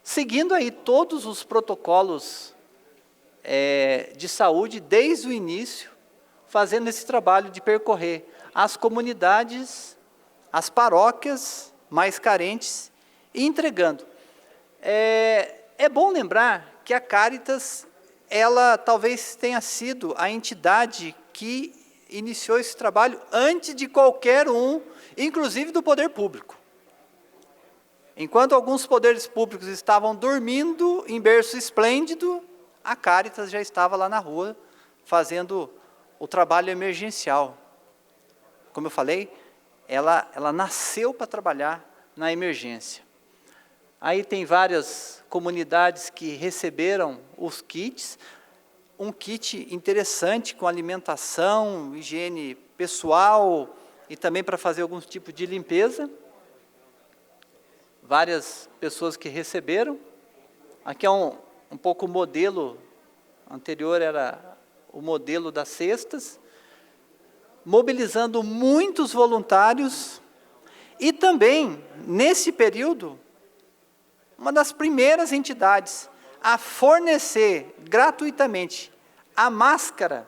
seguindo aí todos os protocolos de saúde desde o início, fazendo esse trabalho de percorrer as comunidades, as paróquias mais carentes e entregando. É bom lembrar que a Caritas, ela talvez tenha sido a entidade que iniciou esse trabalho antes de qualquer um, inclusive do poder público. Enquanto alguns poderes públicos estavam dormindo em berço esplêndido, a Caritas já estava lá na rua fazendo o trabalho emergencial. Como eu falei, ela nasceu para trabalhar na emergência. Aí tem várias comunidades que receberam os kits, um kit interessante com alimentação, higiene pessoal e também para fazer algum tipo de limpeza. Várias pessoas que receberam. Aqui é um pouco o modelo, anterior era o modelo das cestas, mobilizando muitos voluntários e também, nesse período, uma das primeiras entidades a fornecer gratuitamente a máscara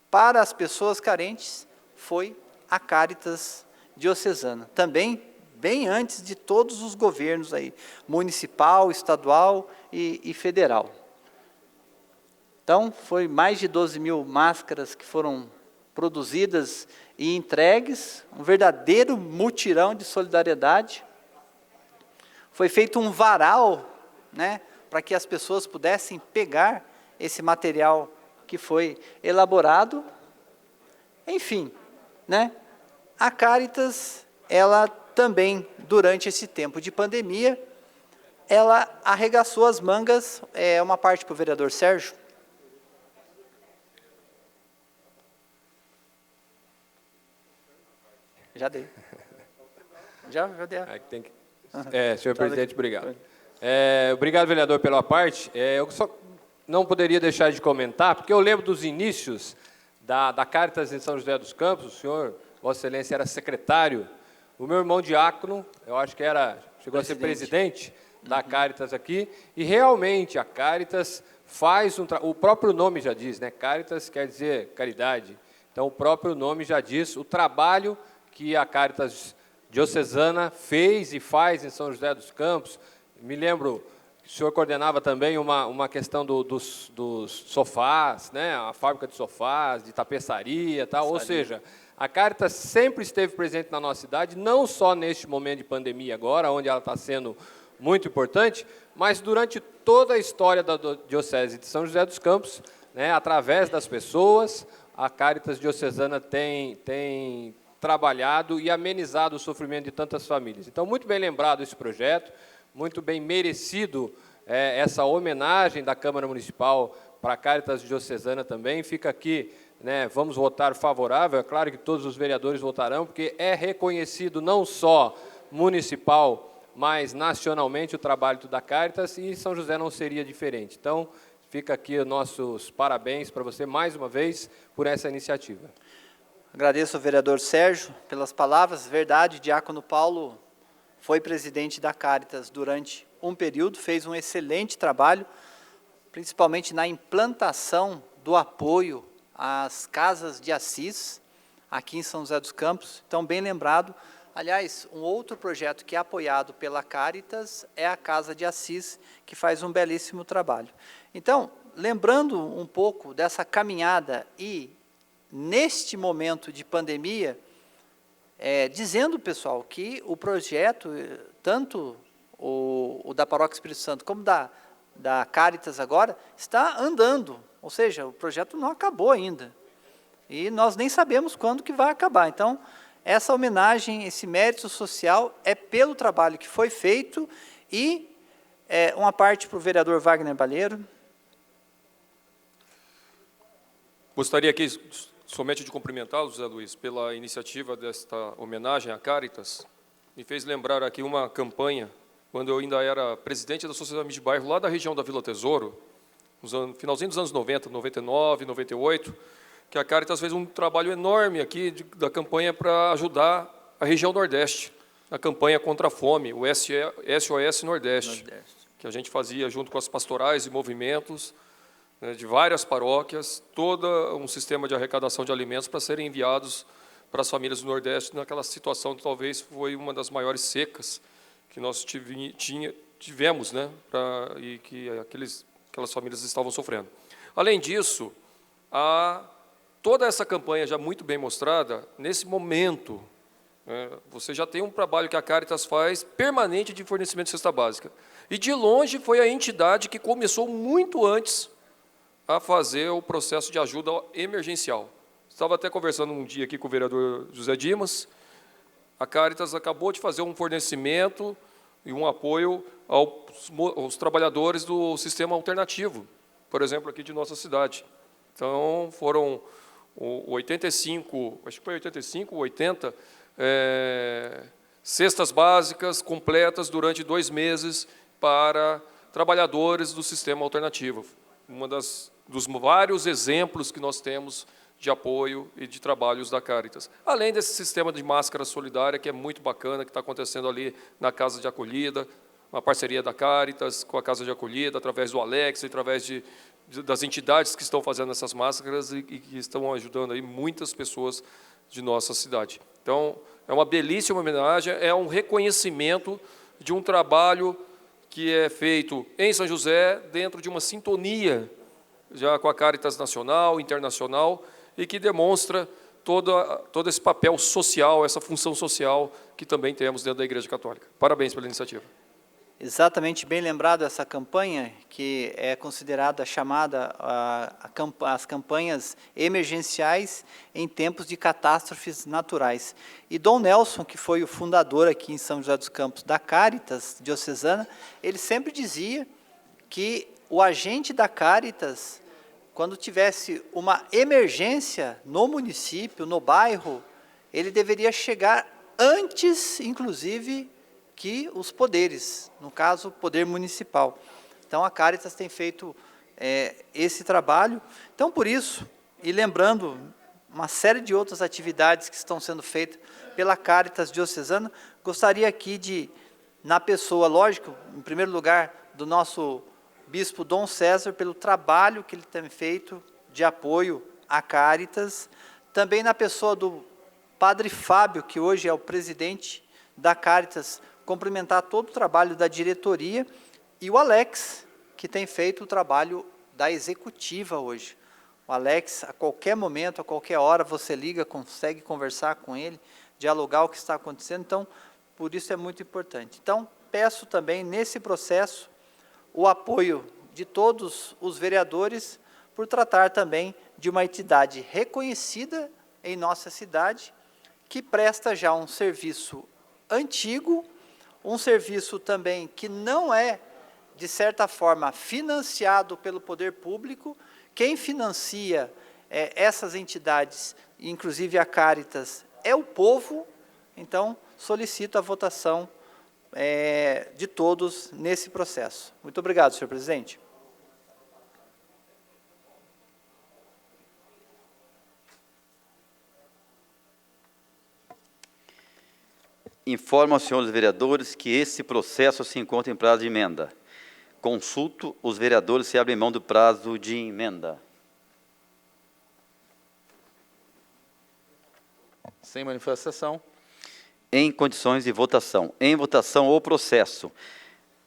para as pessoas carentes foi a Caritas Diocesana. Também bem antes de todos os governos aí, municipal, estadual e federal. Então, foi mais de 12 mil máscaras que foram produzidas e entregues, um verdadeiro mutirão de solidariedade. Foi feito um varal, né, para que as pessoas pudessem pegar esse material que foi elaborado. Enfim, né, a Caritas, ela também, durante esse tempo de pandemia, ela arregaçou as mangas, uma parte para o vereador Sérgio. Já dei. Já dei. Senhor presidente, obrigado. Obrigado, vereador, pela parte. Eu só não poderia deixar de comentar, porque eu lembro dos inícios da Caritas em São José dos Campos. O senhor, Vossa Excelência, era secretário. O meu irmão diácono, eu acho que chegou a ser presidente da Caritas aqui, e realmente a Caritas faz o próprio nome já diz, né? Caritas quer dizer caridade. Então, o próprio nome já diz o trabalho que a Caritas diocesana fez e faz em São José dos Campos. Me lembro que o senhor coordenava também uma questão dos sofás, né? A fábrica de sofás, de tapeçaria, tal. Ou seja, a Caritas sempre esteve presente na nossa cidade, não só neste momento de pandemia agora, onde ela está sendo muito importante, mas durante toda a história da Diocese de São José dos Campos, né, através das pessoas, a Caritas diocesana tem trabalhado e amenizado o sofrimento de tantas famílias. Então, muito bem lembrado esse projeto, muito bem merecido essa homenagem da Câmara Municipal para a Caritas diocesana também. Fica aqui, né, vamos votar favorável, é claro que todos os vereadores votarão, porque é reconhecido não só municipal, mas nacionalmente o trabalho da Caritas, e São José não seria diferente. Então, fica aqui os nossos parabéns para você, mais uma vez, por essa iniciativa. Agradeço ao vereador Sérgio pelas palavras. Verdade, Diácono Paulo foi presidente da Caritas durante um período, fez um excelente trabalho, principalmente na implantação do apoio às casas de Assis, aqui em São José dos Campos. Então, bem lembrado. Aliás, um outro projeto que é apoiado pela Caritas é a Casa de Assis, que faz um belíssimo trabalho. Então, lembrando um pouco dessa caminhada e, neste momento de pandemia, dizendo, pessoal, que o projeto, tanto o da Paróquia Espírito Santo como da Caritas agora, está andando, ou seja, o projeto não acabou ainda. E nós nem sabemos quando que vai acabar. Então, essa homenagem, esse mérito social é pelo trabalho que foi feito e uma parte para o vereador Wagner Balheiro. Gostaria aqui somente de cumprimentá-lo, José Luiz, pela iniciativa desta homenagem à Caritas. Me fez lembrar aqui uma campanha, quando eu ainda era presidente da Sociedade de Bairro, lá da região da Vila Tesouro, no finalzinho dos anos 90, 99, 98, que a Caritas fez um trabalho enorme aqui da campanha para ajudar a região Nordeste, a campanha contra a fome, o SOS Nordeste, que a gente fazia junto com as pastorais e movimentos, né, de várias paróquias, todo um sistema de arrecadação de alimentos para serem enviados para as famílias do Nordeste, naquela situação que talvez foi uma das maiores secas que nós tivemos, né, e que aquelas famílias estavam sofrendo. Além disso, toda essa campanha já muito bem mostrada, nesse momento, você já tem um trabalho que a Caritas faz permanente de fornecimento de cesta básica. E, de longe, foi a entidade que começou muito antes a fazer o processo de ajuda emergencial. Estava até conversando um dia aqui com o vereador José Dimas. A Caritas acabou de fazer um fornecimento e um apoio aos trabalhadores do sistema alternativo, por exemplo, aqui de nossa cidade. Então, foram 85, acho que foi 85, 80 cestas básicas completas durante 2 meses para trabalhadores do sistema alternativo. Dos vários exemplos que nós temos de apoio e de trabalhos da Caritas. Além desse sistema de máscara solidária, que é muito bacana, que está acontecendo ali na Casa de Acolhida, uma parceria da Caritas com a Casa de Acolhida, através do Alex, através das entidades que estão fazendo essas máscaras e que estão ajudando aí muitas pessoas de nossa cidade. Então, é uma belíssima homenagem, é um reconhecimento de um trabalho que é feito em São José, dentro de uma sintonia já com a Caritas nacional, internacional, e que demonstra todo esse papel social, essa função social que também temos dentro da Igreja Católica. Parabéns pela iniciativa. Exatamente, bem lembrado essa campanha, que é considerada chamada as campanhas emergenciais em tempos de catástrofes naturais. E Dom Nelson, que foi o fundador aqui em São José dos Campos da Caritas diocesana, ele sempre dizia que o agente da Caritas, quando tivesse uma emergência no município, no bairro, ele deveria chegar antes, inclusive, que os poderes, no caso, o poder municipal. Então, a Caritas tem feito esse trabalho. Então, por isso, e lembrando uma série de outras atividades que estão sendo feitas pela Caritas Diocesana, gostaria aqui de, na pessoa, lógico, em primeiro lugar, do nosso bispo Dom César, pelo trabalho que ele tem feito de apoio à Caritas, também na pessoa do Padre Fábio, que hoje é o presidente da Caritas, cumprimentar todo o trabalho da diretoria, e o Alex, que tem feito o trabalho da executiva hoje. O Alex, a qualquer momento, a qualquer hora, você liga, consegue conversar com ele, dialogar o que está acontecendo, então, por isso é muito importante. Então, peço também, nesse processo, o apoio de todos os vereadores, por tratar também de uma entidade reconhecida em nossa cidade, que presta já um serviço antigo, um serviço também que não é, de certa forma, financiado pelo poder público. Quem financia essas entidades, inclusive a Caritas, é o povo. Então, solicito a votação de todos nesse processo. Muito obrigado, senhor presidente. Informo aos senhores vereadores que esse processo se encontra em prazo de emenda. Consulto os vereadores se abrem mão do prazo de emenda. Sem manifestação. Em condições de votação. Em votação, o processo.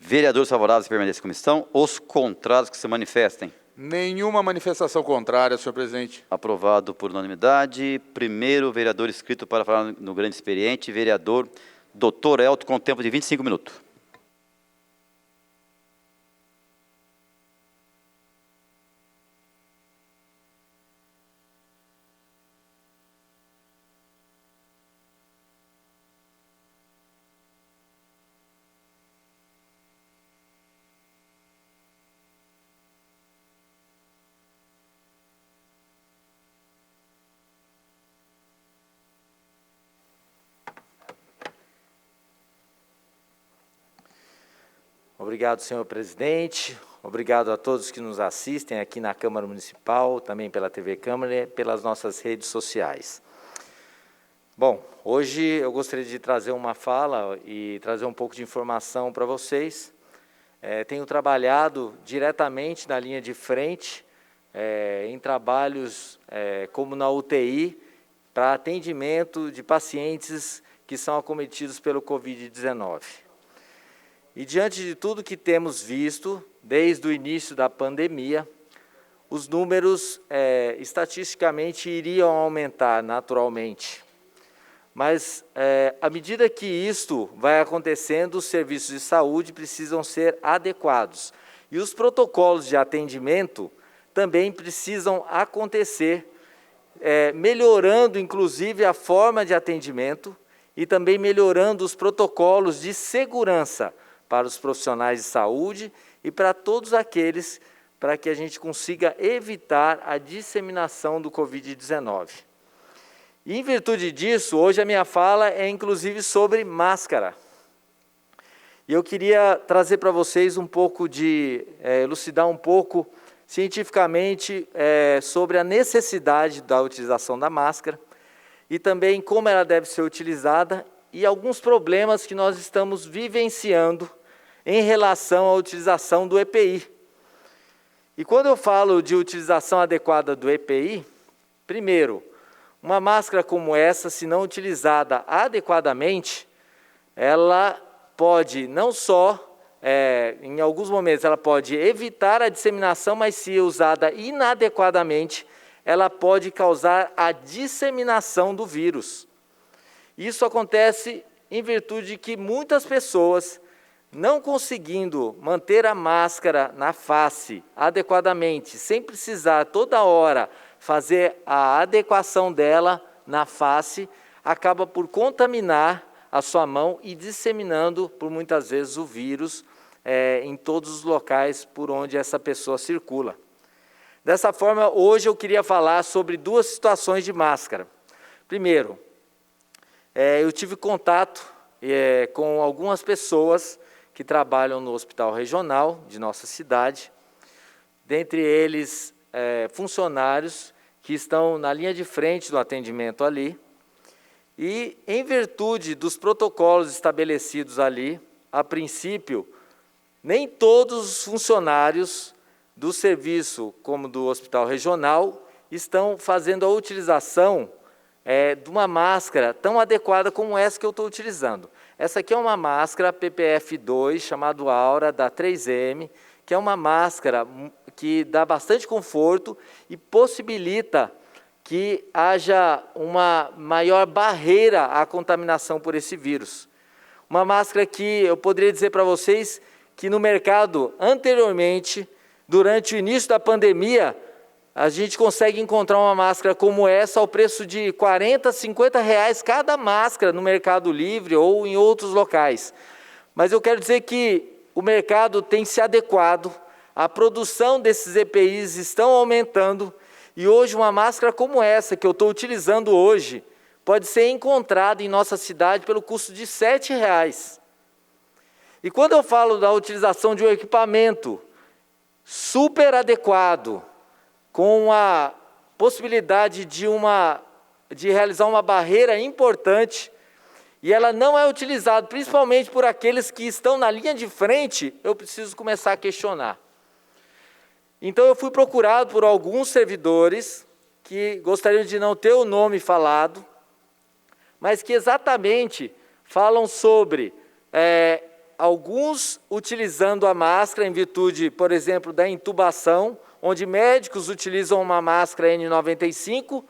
Vereadores favoráveis permanecem em comissão. Os contrários que se manifestem. Nenhuma manifestação contrária, senhor presidente. Aprovado por unanimidade. Primeiro vereador inscrito para falar no grande experiente, vereador Dr. Elton, com tempo de 25 minutos. Obrigado, senhor presidente. Obrigado a todos que nos assistem aqui na Câmara Municipal, também pela TV Câmara e pelas nossas redes sociais. Bom, hoje eu gostaria de trazer uma fala e trazer um pouco de informação para vocês. Tenho trabalhado diretamente na linha de frente, em trabalhos como na UTI, para atendimento de pacientes que são acometidos pelo Covid-19. E diante de tudo que temos visto, desde o início da pandemia, os números estatisticamente iriam aumentar naturalmente. Mas, à medida que isto vai acontecendo, os serviços de saúde precisam ser adequados. E os protocolos de atendimento também precisam acontecer, melhorando, inclusive, a forma de atendimento e também melhorando os protocolos de segurança para os profissionais de saúde e para todos aqueles, para que a gente consiga evitar a disseminação do Covid-19. E, em virtude disso, hoje a minha fala é inclusive sobre máscara. E eu queria trazer para vocês um pouco elucidar um pouco cientificamente sobre a necessidade da utilização da máscara e também como ela deve ser utilizada e alguns problemas que nós estamos vivenciando em relação à utilização do EPI. E quando eu falo de utilização adequada do EPI, primeiro, uma máscara como essa, se não utilizada adequadamente, ela pode não só, em alguns momentos, ela pode evitar a disseminação, mas se usada inadequadamente, ela pode causar a disseminação do vírus. Isso acontece em virtude de que muitas pessoas, não conseguindo manter a máscara na face adequadamente, sem precisar toda hora fazer a adequação dela na face, acaba por contaminar a sua mão e disseminando, por muitas vezes, o vírus em todos os locais por onde essa pessoa circula. Dessa forma, hoje eu queria falar sobre duas situações de máscara. Primeiro, eu tive contato com algumas pessoas que trabalham no hospital regional de nossa cidade, dentre eles funcionários que estão na linha de frente do atendimento ali, e em virtude dos protocolos estabelecidos ali, a princípio, nem todos os funcionários do serviço, como do hospital regional, estão fazendo a utilização de uma máscara tão adequada como essa que eu estou utilizando. Essa aqui é uma máscara PPF2, chamada Aura, da 3M, que é uma máscara que dá bastante conforto e possibilita que haja uma maior barreira à contaminação por esse vírus. Uma máscara que eu poderia dizer para vocês que no mercado, anteriormente, durante o início da pandemia, a gente consegue encontrar uma máscara como essa ao preço de R$40, R$50 cada máscara no Mercado Livre ou em outros locais. Mas eu quero dizer que o mercado tem se adequado, a produção desses EPIs estão aumentando e hoje uma máscara como essa que eu estou utilizando hoje pode ser encontrada em nossa cidade pelo custo de R$7. E quando eu falo da utilização de um equipamento super adequado, com a possibilidade de realizar uma barreira importante, e ela não é utilizada, principalmente por aqueles que estão na linha de frente, eu preciso começar a questionar. Então eu fui procurado por alguns servidores que gostariam de não ter o nome falado, mas que exatamente falam sobre alguns utilizando a máscara em virtude, por exemplo, da intubação, onde médicos utilizam uma máscara N95,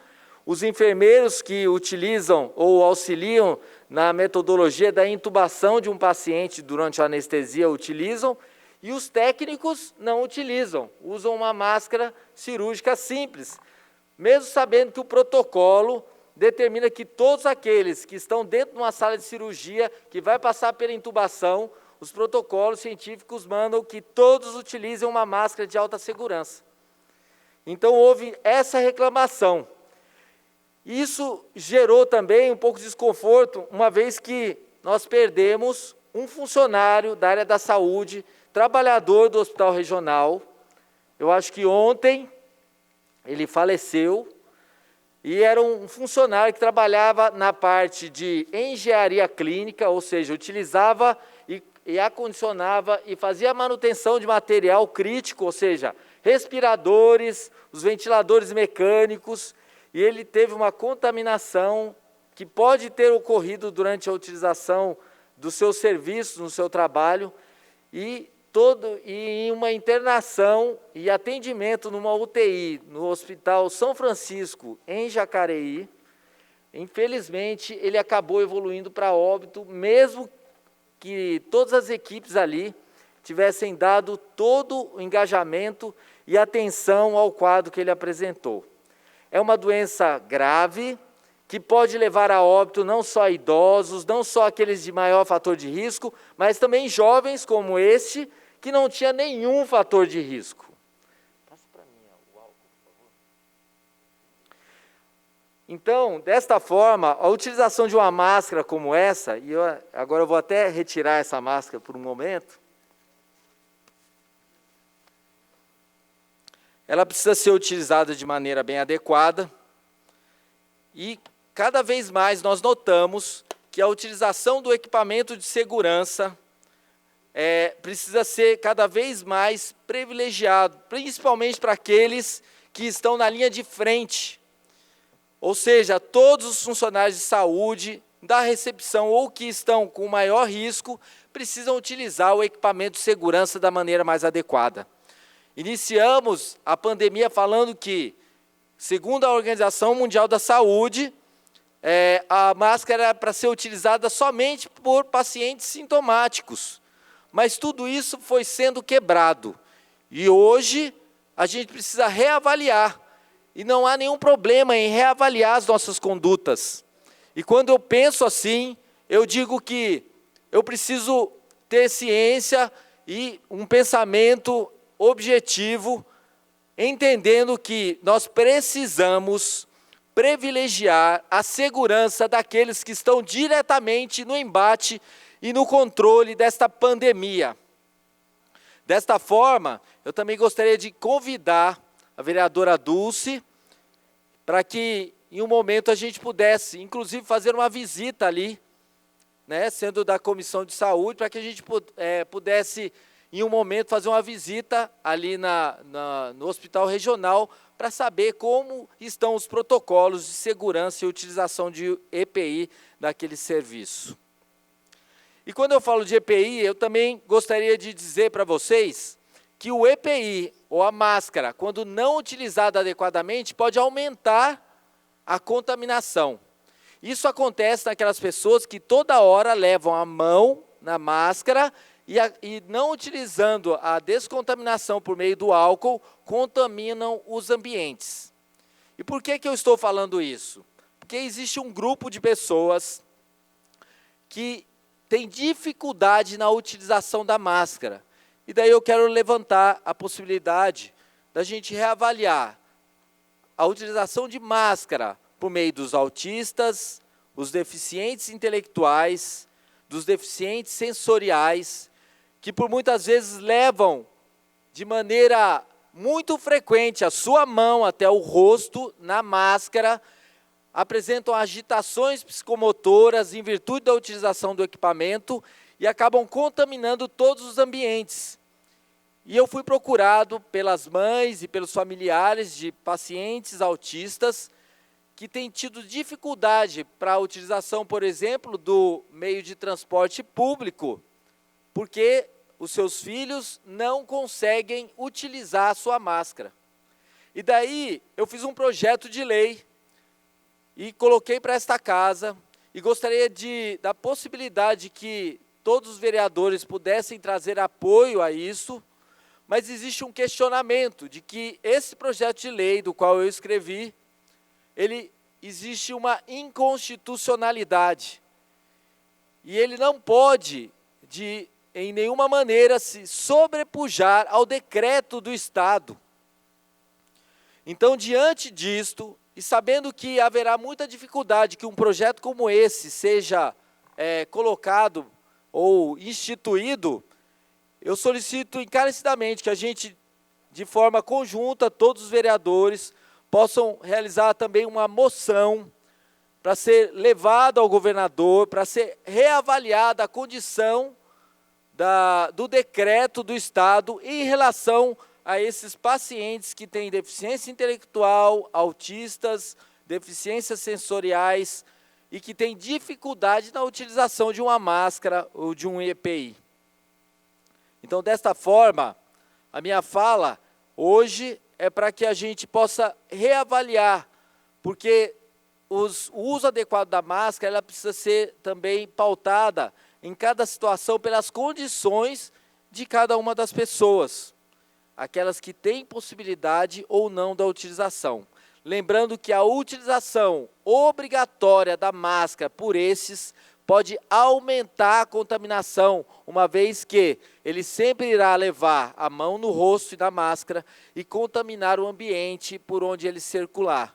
os enfermeiros que utilizam ou auxiliam na metodologia da intubação de um paciente durante a anestesia utilizam, e os técnicos não utilizam, usam uma máscara cirúrgica simples, mesmo sabendo que o protocolo determina que todos aqueles que estão dentro de uma sala de cirurgia, que vai passar pela intubação, os protocolos científicos mandam que todos utilizem uma máscara de alta segurança. Então houve essa reclamação. Isso gerou também um pouco de desconforto, uma vez que nós perdemos um funcionário da área da saúde, trabalhador do hospital regional. Eu acho que ontem ele faleceu, e era um funcionário que trabalhava na parte de engenharia clínica, ou seja, utilizava e acondicionava e fazia a manutenção de material crítico, ou seja, respiradores, os ventiladores mecânicos, e ele teve uma contaminação que pode ter ocorrido durante a utilização dos seus serviços, no seu trabalho, e em uma internação e atendimento numa UTI, no Hospital São Francisco, em Jacareí. Infelizmente, ele acabou evoluindo para óbito, mesmo que todas as equipes ali tivessem dado todo o engajamento e atenção ao quadro que ele apresentou. É uma doença grave, que pode levar a óbito não só idosos, não só aqueles de maior fator de risco, mas também jovens como este, que não tinha nenhum fator de risco. Passa para mim o álcool, por favor. Então, desta forma, a utilização de uma máscara como essa, e agora eu vou até retirar essa máscara por um momento, ela precisa ser utilizada de maneira bem adequada, e cada vez mais nós notamos que a utilização do equipamento de segurança precisa ser cada vez mais privilegiado, principalmente para aqueles que estão na linha de frente, ou seja, todos os funcionários de saúde, da recepção ou que estão com maior risco, precisam utilizar o equipamento de segurança da maneira mais adequada. Iniciamos a pandemia falando que, segundo a Organização Mundial da Saúde, a máscara era para ser utilizada somente por pacientes sintomáticos. Mas tudo isso foi sendo quebrado. E hoje a gente precisa reavaliar. E não há nenhum problema em reavaliar as nossas condutas. E quando eu penso assim, eu digo que eu preciso ter ciência e um pensamento objetivo, entendendo que nós precisamos privilegiar a segurança daqueles que estão diretamente no embate e no controle desta pandemia. Desta forma, eu também gostaria de convidar a vereadora Dulce para que, em um momento, a gente pudesse, inclusive, fazer uma visita ali, né, sendo da Comissão de Saúde, para que a gente pudesse, em um momento, fazer uma visita ali no Hospital Regional para saber como estão os protocolos de segurança e utilização de EPI daquele serviço. E quando eu falo de EPI, eu também gostaria de dizer para vocês que o EPI, ou a máscara, quando não utilizada adequadamente, pode aumentar a contaminação. Isso acontece naquelas pessoas que toda hora levam a mão na máscara e não utilizando a descontaminação por meio do álcool, contaminam os ambientes. E por que eu estou falando isso? Porque existe um grupo de pessoas que tem dificuldade na utilização da máscara. E daí eu quero levantar a possibilidade da gente reavaliar a utilização de máscara por meio dos autistas, os deficientes intelectuais, dos deficientes sensoriais, que por muitas vezes levam de maneira muito frequente a sua mão até o rosto na máscara, apresentam agitações psicomotoras em virtude da utilização do equipamento e acabam contaminando todos os ambientes. E eu fui procurado pelas mães e pelos familiares de pacientes autistas que têm tido dificuldade para a utilização, por exemplo, do meio de transporte público, porque os seus filhos não conseguem utilizar a sua máscara. E daí eu fiz um projeto de lei e coloquei para esta casa, e gostaria da possibilidade que todos os vereadores pudessem trazer apoio a isso, mas existe um questionamento de que esse projeto de lei, do qual eu escrevi, existe uma inconstitucionalidade, e ele não pode, em nenhuma maneira, se sobrepujar ao decreto do Estado. Então, diante disto, e sabendo que haverá muita dificuldade que um projeto como esse seja colocado ou instituído, eu solicito encarecidamente que a gente, de forma conjunta, todos os vereadores, possam realizar também uma moção para ser levado ao governador, para ser reavaliada a condição do decreto do Estado em relação a esses pacientes que têm deficiência intelectual, autistas, deficiências sensoriais e que têm dificuldade na utilização de uma máscara ou de um EPI. Então, desta forma, a minha fala hoje é para que a gente possa reavaliar, porque o uso adequado da máscara ela precisa ser também pautada em cada situação pelas condições de cada uma das pessoas, aquelas que têm possibilidade ou não da utilização. Lembrando que a utilização obrigatória da máscara por esses pode aumentar a contaminação, uma vez que ele sempre irá levar a mão no rosto e na máscara e contaminar o ambiente por onde ele circular.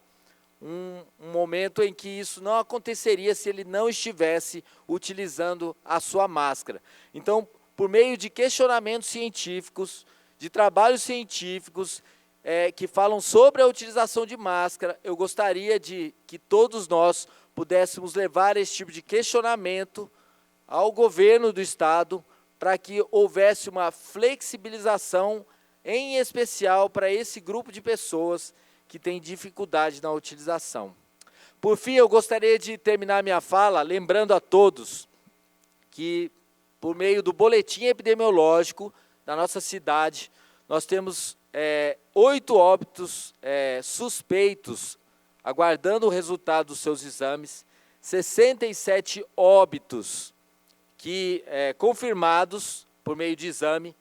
Um momento em que isso não aconteceria se ele não estivesse utilizando a sua máscara. Então, por meio de questionamentos científicos, de trabalhos científicos que falam sobre a utilização de máscara, eu gostaria de que todos nós pudéssemos levar esse tipo de questionamento ao governo do Estado para que houvesse uma flexibilização, em especial para esse grupo de pessoas que tem dificuldade na utilização. Por fim, eu gostaria de terminar minha fala lembrando a todos que, por meio do boletim epidemiológico da nossa cidade, nós temos 8 óbitos suspeitos, aguardando o resultado dos seus exames, 67 óbitos confirmados por meio de exame,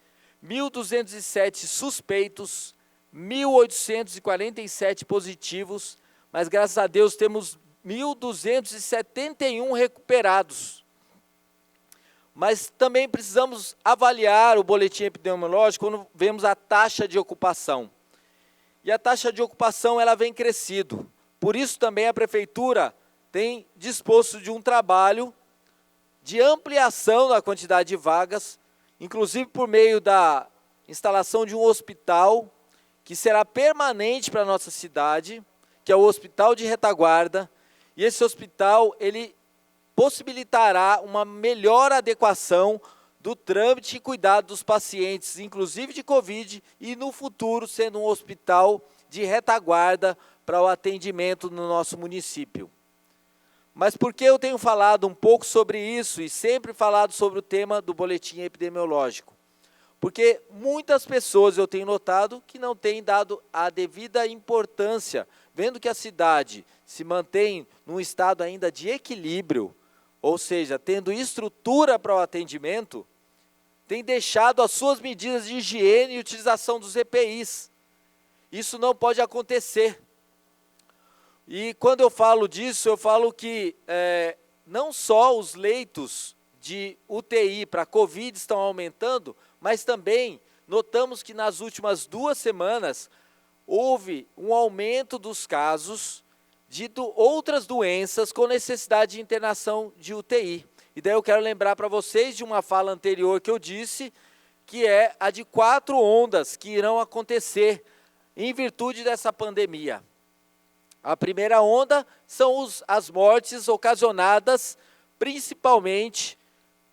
1.207 suspeitos, 1.847 positivos, mas graças a Deus temos 1.271 recuperados. Mas também precisamos avaliar o boletim epidemiológico quando vemos a taxa de ocupação. E a taxa de ocupação ela vem crescendo. Por isso também a Prefeitura tem disposto de um trabalho de ampliação da quantidade de vagas, inclusive por meio da instalação de um hospital que será permanente para a nossa cidade, que é o Hospital de Retaguarda, e esse hospital ele possibilitará uma melhor adequação do trâmite e cuidado dos pacientes, inclusive de Covid, e no futuro sendo um hospital de retaguarda para o atendimento no nosso município. Mas por que eu tenho falado um pouco sobre isso e sempre falado sobre o tema do boletim epidemiológico? Porque muitas pessoas eu tenho notado que não têm dado a devida importância, vendo que a cidade se mantém num estado ainda de equilíbrio, ou seja, tendo estrutura para o atendimento, tem deixado as suas medidas de higiene e utilização dos EPIs. Isso não pode acontecer. E quando eu falo disso, eu falo que não só os leitos de UTI para Covid estão aumentando, mas também notamos que nas últimas 2 semanas houve um aumento dos casos de outras doenças com necessidade de internação de UTI. E daí eu quero lembrar para vocês de uma fala anterior que eu disse, que é a de 4 ondas que irão acontecer em virtude dessa pandemia. A primeira onda são as mortes ocasionadas principalmente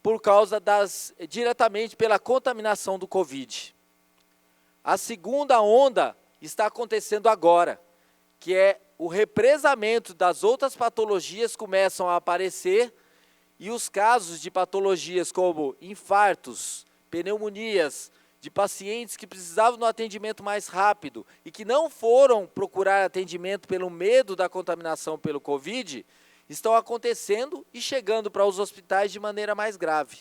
por causa diretamente pela contaminação do Covid. A segunda onda está acontecendo agora, que é o represamento das outras patologias começam a aparecer e os casos de patologias como infartos, pneumonias, de pacientes que precisavam de um atendimento mais rápido e que não foram procurar atendimento pelo medo da contaminação pelo Covid, estão acontecendo e chegando para os hospitais de maneira mais grave.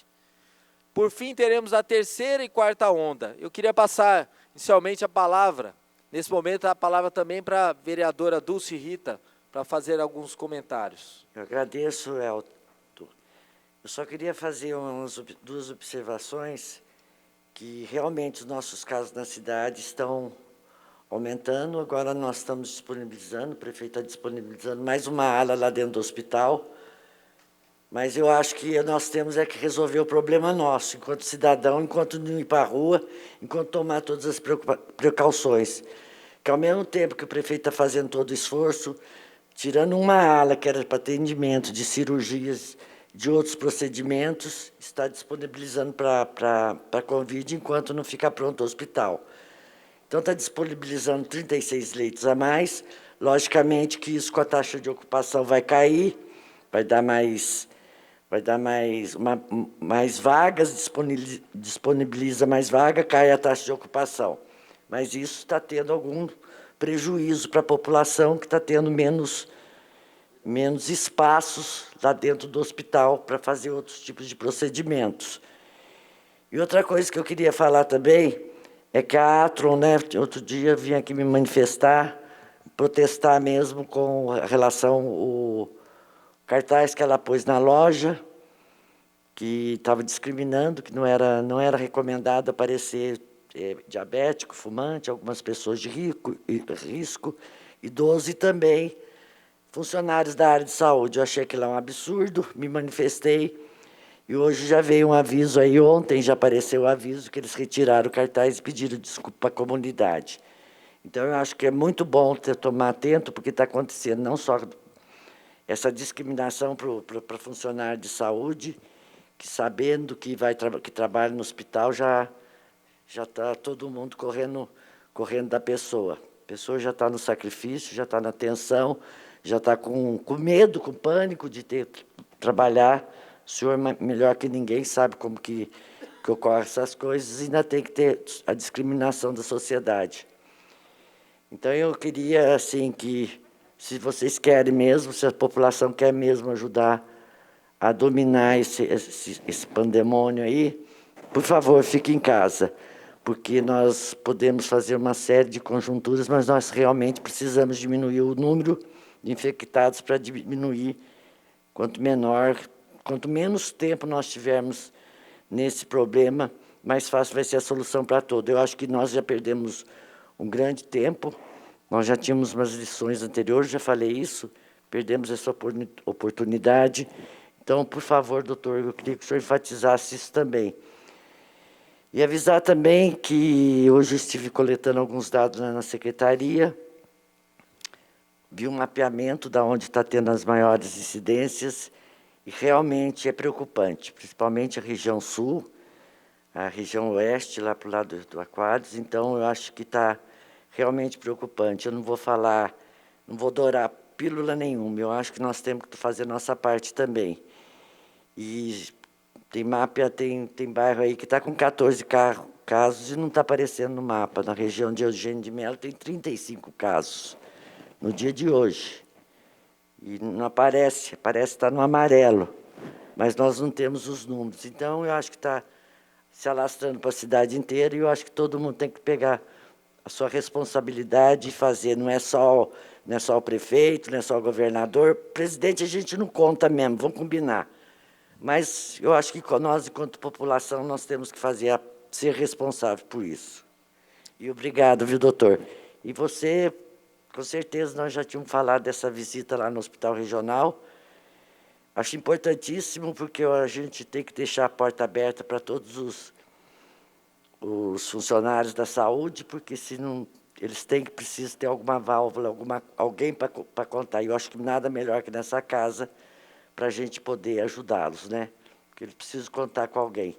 Por fim, teremos a terceira e quarta onda. Eu queria passar inicialmente a palavra, nesse momento a palavra também para a vereadora Dulce Rita, para fazer alguns comentários. Eu agradeço, Elton. Eu só queria fazer 2 observações, que realmente os nossos casos na cidade estão aumentando. Agora nós estamos disponibilizando, o prefeito está disponibilizando mais uma ala lá dentro do hospital, mas eu acho que nós temos que resolver o problema nosso, enquanto cidadão, enquanto não ir para a rua, enquanto tomar todas as precauções. Que ao mesmo tempo que o prefeito está fazendo todo o esforço, tirando uma ala que era para atendimento de cirurgias, de outros procedimentos, está disponibilizando para a Covid, enquanto não fica pronto o hospital. Então, está disponibilizando 36 leitos a mais. Logicamente que isso com a taxa de ocupação vai cair, vai dar mais vagas, disponibiliza mais vaga, cai a taxa de ocupação. Mas isso está tendo algum prejuízo para a população, que está tendo menos espaços lá dentro do hospital para fazer outros tipos de procedimentos. E outra coisa que eu queria falar também é que a Atron, né, outro dia vim aqui me manifestar, protestar mesmo com relação ao cartaz que ela pôs na loja, que estava discriminando, que não era recomendado aparecer diabético, fumante, algumas pessoas de risco, idoso e também funcionários da área de saúde. Eu achei aquilo um absurdo, me manifestei, e hoje já veio um aviso aí, ontem já apareceu o aviso que eles retiraram o cartaz e pediram desculpa para a comunidade. Então, eu acho que é muito bom tomar atento, porque está acontecendo não só essa discriminação para funcionário de saúde, que sabendo que trabalha no hospital, já está todo mundo correndo da pessoa. A pessoa já está no sacrifício, já está na tensão, já está com medo, com pânico de trabalhar. O senhor, melhor que ninguém, sabe como que ocorrem essas coisas, e ainda tem que ter a discriminação da sociedade. Então, eu queria, assim, que, se vocês querem mesmo, se a população quer mesmo ajudar a dominar esse pandemônio aí, por favor, fique em casa, porque nós podemos fazer uma série de conjunturas, mas nós realmente precisamos diminuir o número de infectados para diminuir, quanto menos tempo nós tivermos nesse problema, mais fácil vai ser a solução para todos. Eu acho que nós já perdemos um grande tempo Nós já tínhamos umas lições anteriores, já falei isso, perdemos essa oportunidade. Então, por favor, doutor, eu queria que o senhor enfatizasse isso também. E avisar também que hoje eu estive coletando alguns dados na secretaria, vi um mapeamento de onde está tendo as maiores incidências, e realmente é preocupante, principalmente a região sul, a região oeste, lá para o lado do Aquários. Então, eu acho que está realmente preocupante. Eu não vou falar, não vou dourar pílula nenhuma, eu acho que nós temos que fazer a nossa parte também. E tem mapa, tem bairro aí que está com 14 casos e não está aparecendo no mapa. Na região de Eugênio de Melo tem 35 casos no dia de hoje. E não aparece, parece estar no amarelo, mas nós não temos os números. Então, eu acho que está se alastrando para a cidade inteira e eu acho que todo mundo tem que pegar a sua responsabilidade e fazer. Não é só o prefeito, não é só o governador. Presidente, a gente não conta mesmo, vamos combinar. Mas eu acho que nós, enquanto população, nós temos que ser responsável por isso. E obrigado, viu, doutor? E você, com certeza, nós já tínhamos falado dessa visita lá no Hospital Regional. Acho importantíssimo, porque a gente tem que deixar a porta aberta para todos os funcionários da saúde, porque senão eles precisam ter alguma válvula, alguém para contar. E eu acho que nada melhor que nessa casa para a gente poder ajudá-los, né? Porque eles precisam contar com alguém.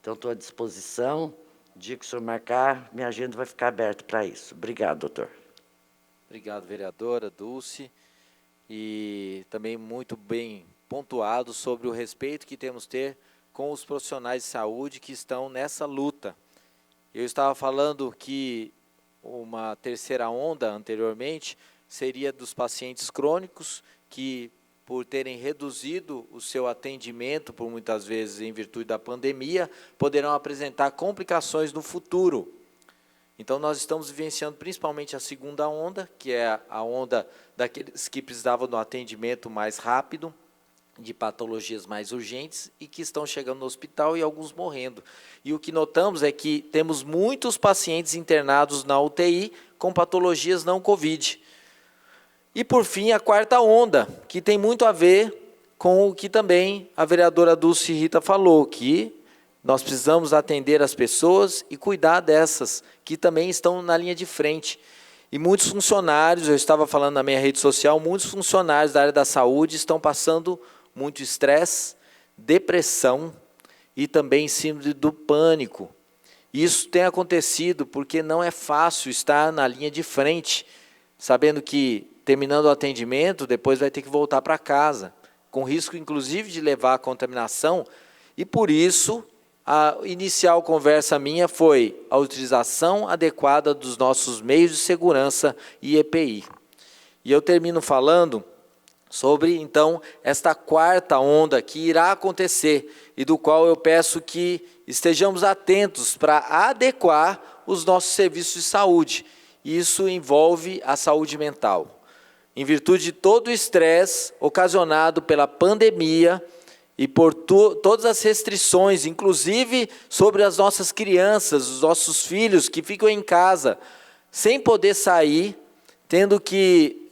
Então, estou à disposição. O dia que o senhor marcar, minha agenda vai ficar aberta para isso. Obrigado, doutor. Obrigado, vereadora Dulce. E também muito bem pontuado sobre o respeito que temos que ter com os profissionais de saúde que estão nessa luta. Eu estava falando que uma terceira onda anteriormente seria dos pacientes crônicos que, por terem reduzido o seu atendimento, por muitas vezes em virtude da pandemia, poderão apresentar complicações no futuro. Então, nós estamos vivenciando principalmente a segunda onda, que é a onda daqueles que precisavam do atendimento mais rápido, de patologias mais urgentes e que estão chegando no hospital e alguns morrendo. E o que notamos é que temos muitos pacientes internados na UTI com patologias não Covid. E, por fim, a quarta onda, que tem muito a ver com o que também a vereadora Dulce Rita falou, que nós precisamos atender as pessoas e cuidar dessas, que também estão na linha de frente. E muitos funcionários, eu estava falando na minha rede social, muitos funcionários da área da saúde estão passando muito estresse, depressão e também síndrome do pânico. Isso tem acontecido porque não é fácil estar na linha de frente, sabendo que, terminando o atendimento, depois vai ter que voltar para casa, com risco, inclusive, de levar a contaminação. E, por isso, a inicial conversa minha foi a utilização adequada dos nossos meios de segurança e EPI. E eu termino falando sobre, então, esta quarta onda que irá acontecer e do qual eu peço que estejamos atentos para adequar os nossos serviços de saúde. Isso envolve a saúde mental. Em virtude de todo o estresse ocasionado pela pandemia e por todas as restrições, inclusive sobre as nossas crianças, os nossos filhos que ficam em casa sem poder sair, tendo que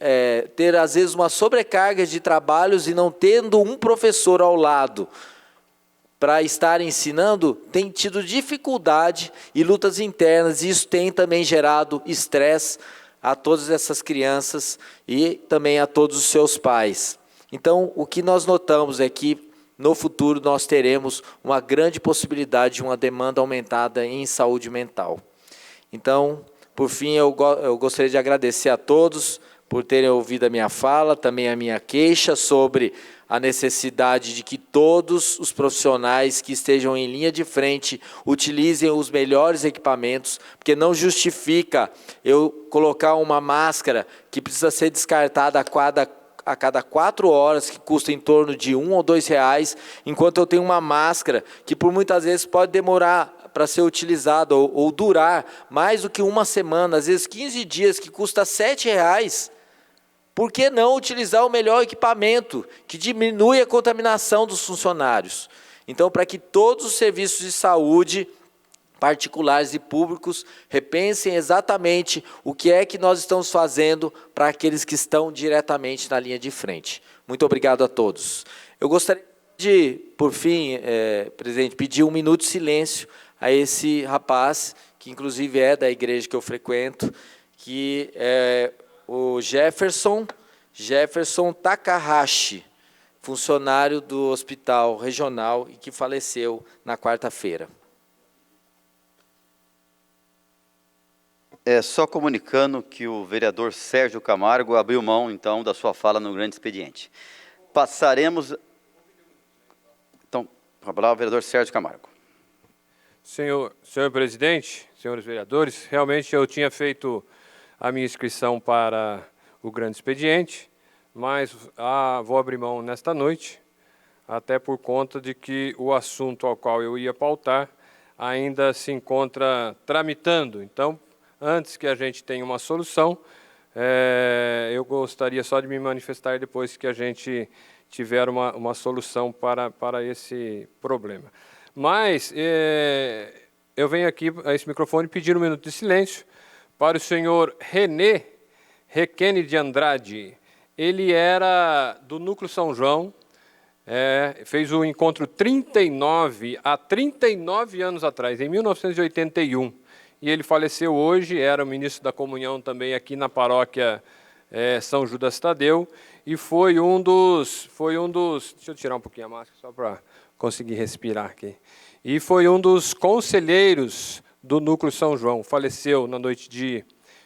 ter, às vezes, uma sobrecarga de trabalhos e não tendo um professor ao lado para estar ensinando, tem tido dificuldade e lutas internas, e isso tem também gerado estresse a todas essas crianças e também a todos os seus pais. Então, o que nós notamos é que, no futuro, nós teremos uma grande possibilidade de uma demanda aumentada em saúde mental. Então, por fim, eu gostaria de agradecer a todos por terem ouvido a minha fala, também a minha queixa sobre a necessidade de que todos os profissionais que estejam em linha de frente utilizem os melhores equipamentos, porque não justifica eu colocar uma máscara que precisa ser descartada a cada 4 horas, que custa em torno de R$1 ou R$2, enquanto eu tenho uma máscara que por muitas vezes pode demorar para ser utilizada ou durar mais do que uma semana, às vezes 15 dias, que custa R$7. Por que não utilizar o melhor equipamento, que diminui a contaminação dos funcionários? Então, para que todos os serviços de saúde particulares e públicos repensem exatamente o que é que nós estamos fazendo para aqueles que estão diretamente na linha de frente. Muito obrigado a todos. Eu gostaria de, por fim, presidente, pedir 1 minuto de silêncio a esse rapaz, que inclusive é da igreja que eu frequento, que é o Jefferson Takahashi, funcionário do Hospital Regional e que faleceu na quarta-feira. Só comunicando que o vereador Sérgio Camargo abriu mão, então, da sua fala no grande expediente. Passaremos... Então, a palavra ao vereador Sérgio Camargo. Senhor presidente, senhores vereadores, realmente eu tinha feito a minha inscrição para o grande expediente, mas vou abrir mão nesta noite, até por conta de que o assunto ao qual eu ia pautar ainda se encontra tramitando. Então, antes que a gente tenha uma solução, eu gostaria só de me manifestar depois que a gente tiver uma solução para esse problema. Mas eu venho aqui a esse microfone pedir 1 minuto de silêncio para o senhor René Requene de Andrade. Ele era do Núcleo São João, fez o encontro 39, há 39 anos atrás, em 1981. E ele faleceu hoje, era o ministro da Comunhão também aqui na paróquia São Judas Tadeu, e foi um dos... Deixa eu tirar um pouquinho a máscara só para conseguir respirar aqui. E foi um dos conselheiros do Núcleo São João. Faleceu na noite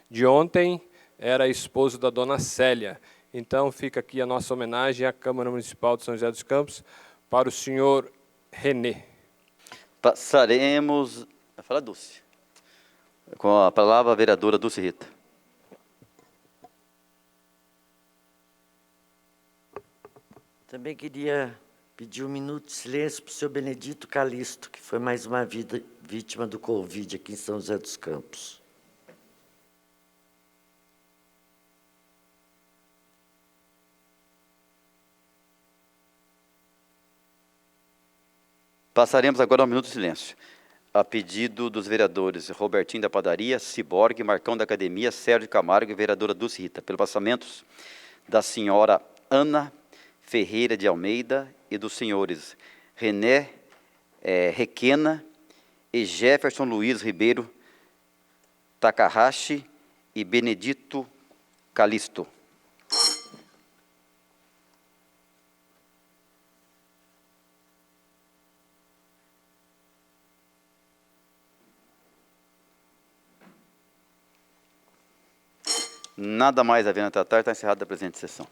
de ontem, era esposo da dona Célia. Então, fica aqui a nossa homenagem à Câmara Municipal de São José dos Campos para o senhor René. Passaremos... Vai falar Dulce. Com a palavra a vereadora Dulce Rita. Também queria pedir 1 minuto de silêncio para o senhor Benedito Calisto, que foi mais uma vítima do Covid aqui em São José dos Campos. Passaremos agora ao minuto de silêncio. A pedido dos vereadores Robertinho da Padaria, Ciborgue, Marcão da Academia, Sérgio Camargo e vereadora Dulce Rita, pelos passamentos da senhora Ana Ferreira de Almeida e dos senhores René Requena e Jefferson Luiz Ribeiro Takahashi e Benedito Calisto. Nada mais havendo a tratar, está encerrada a presente sessão.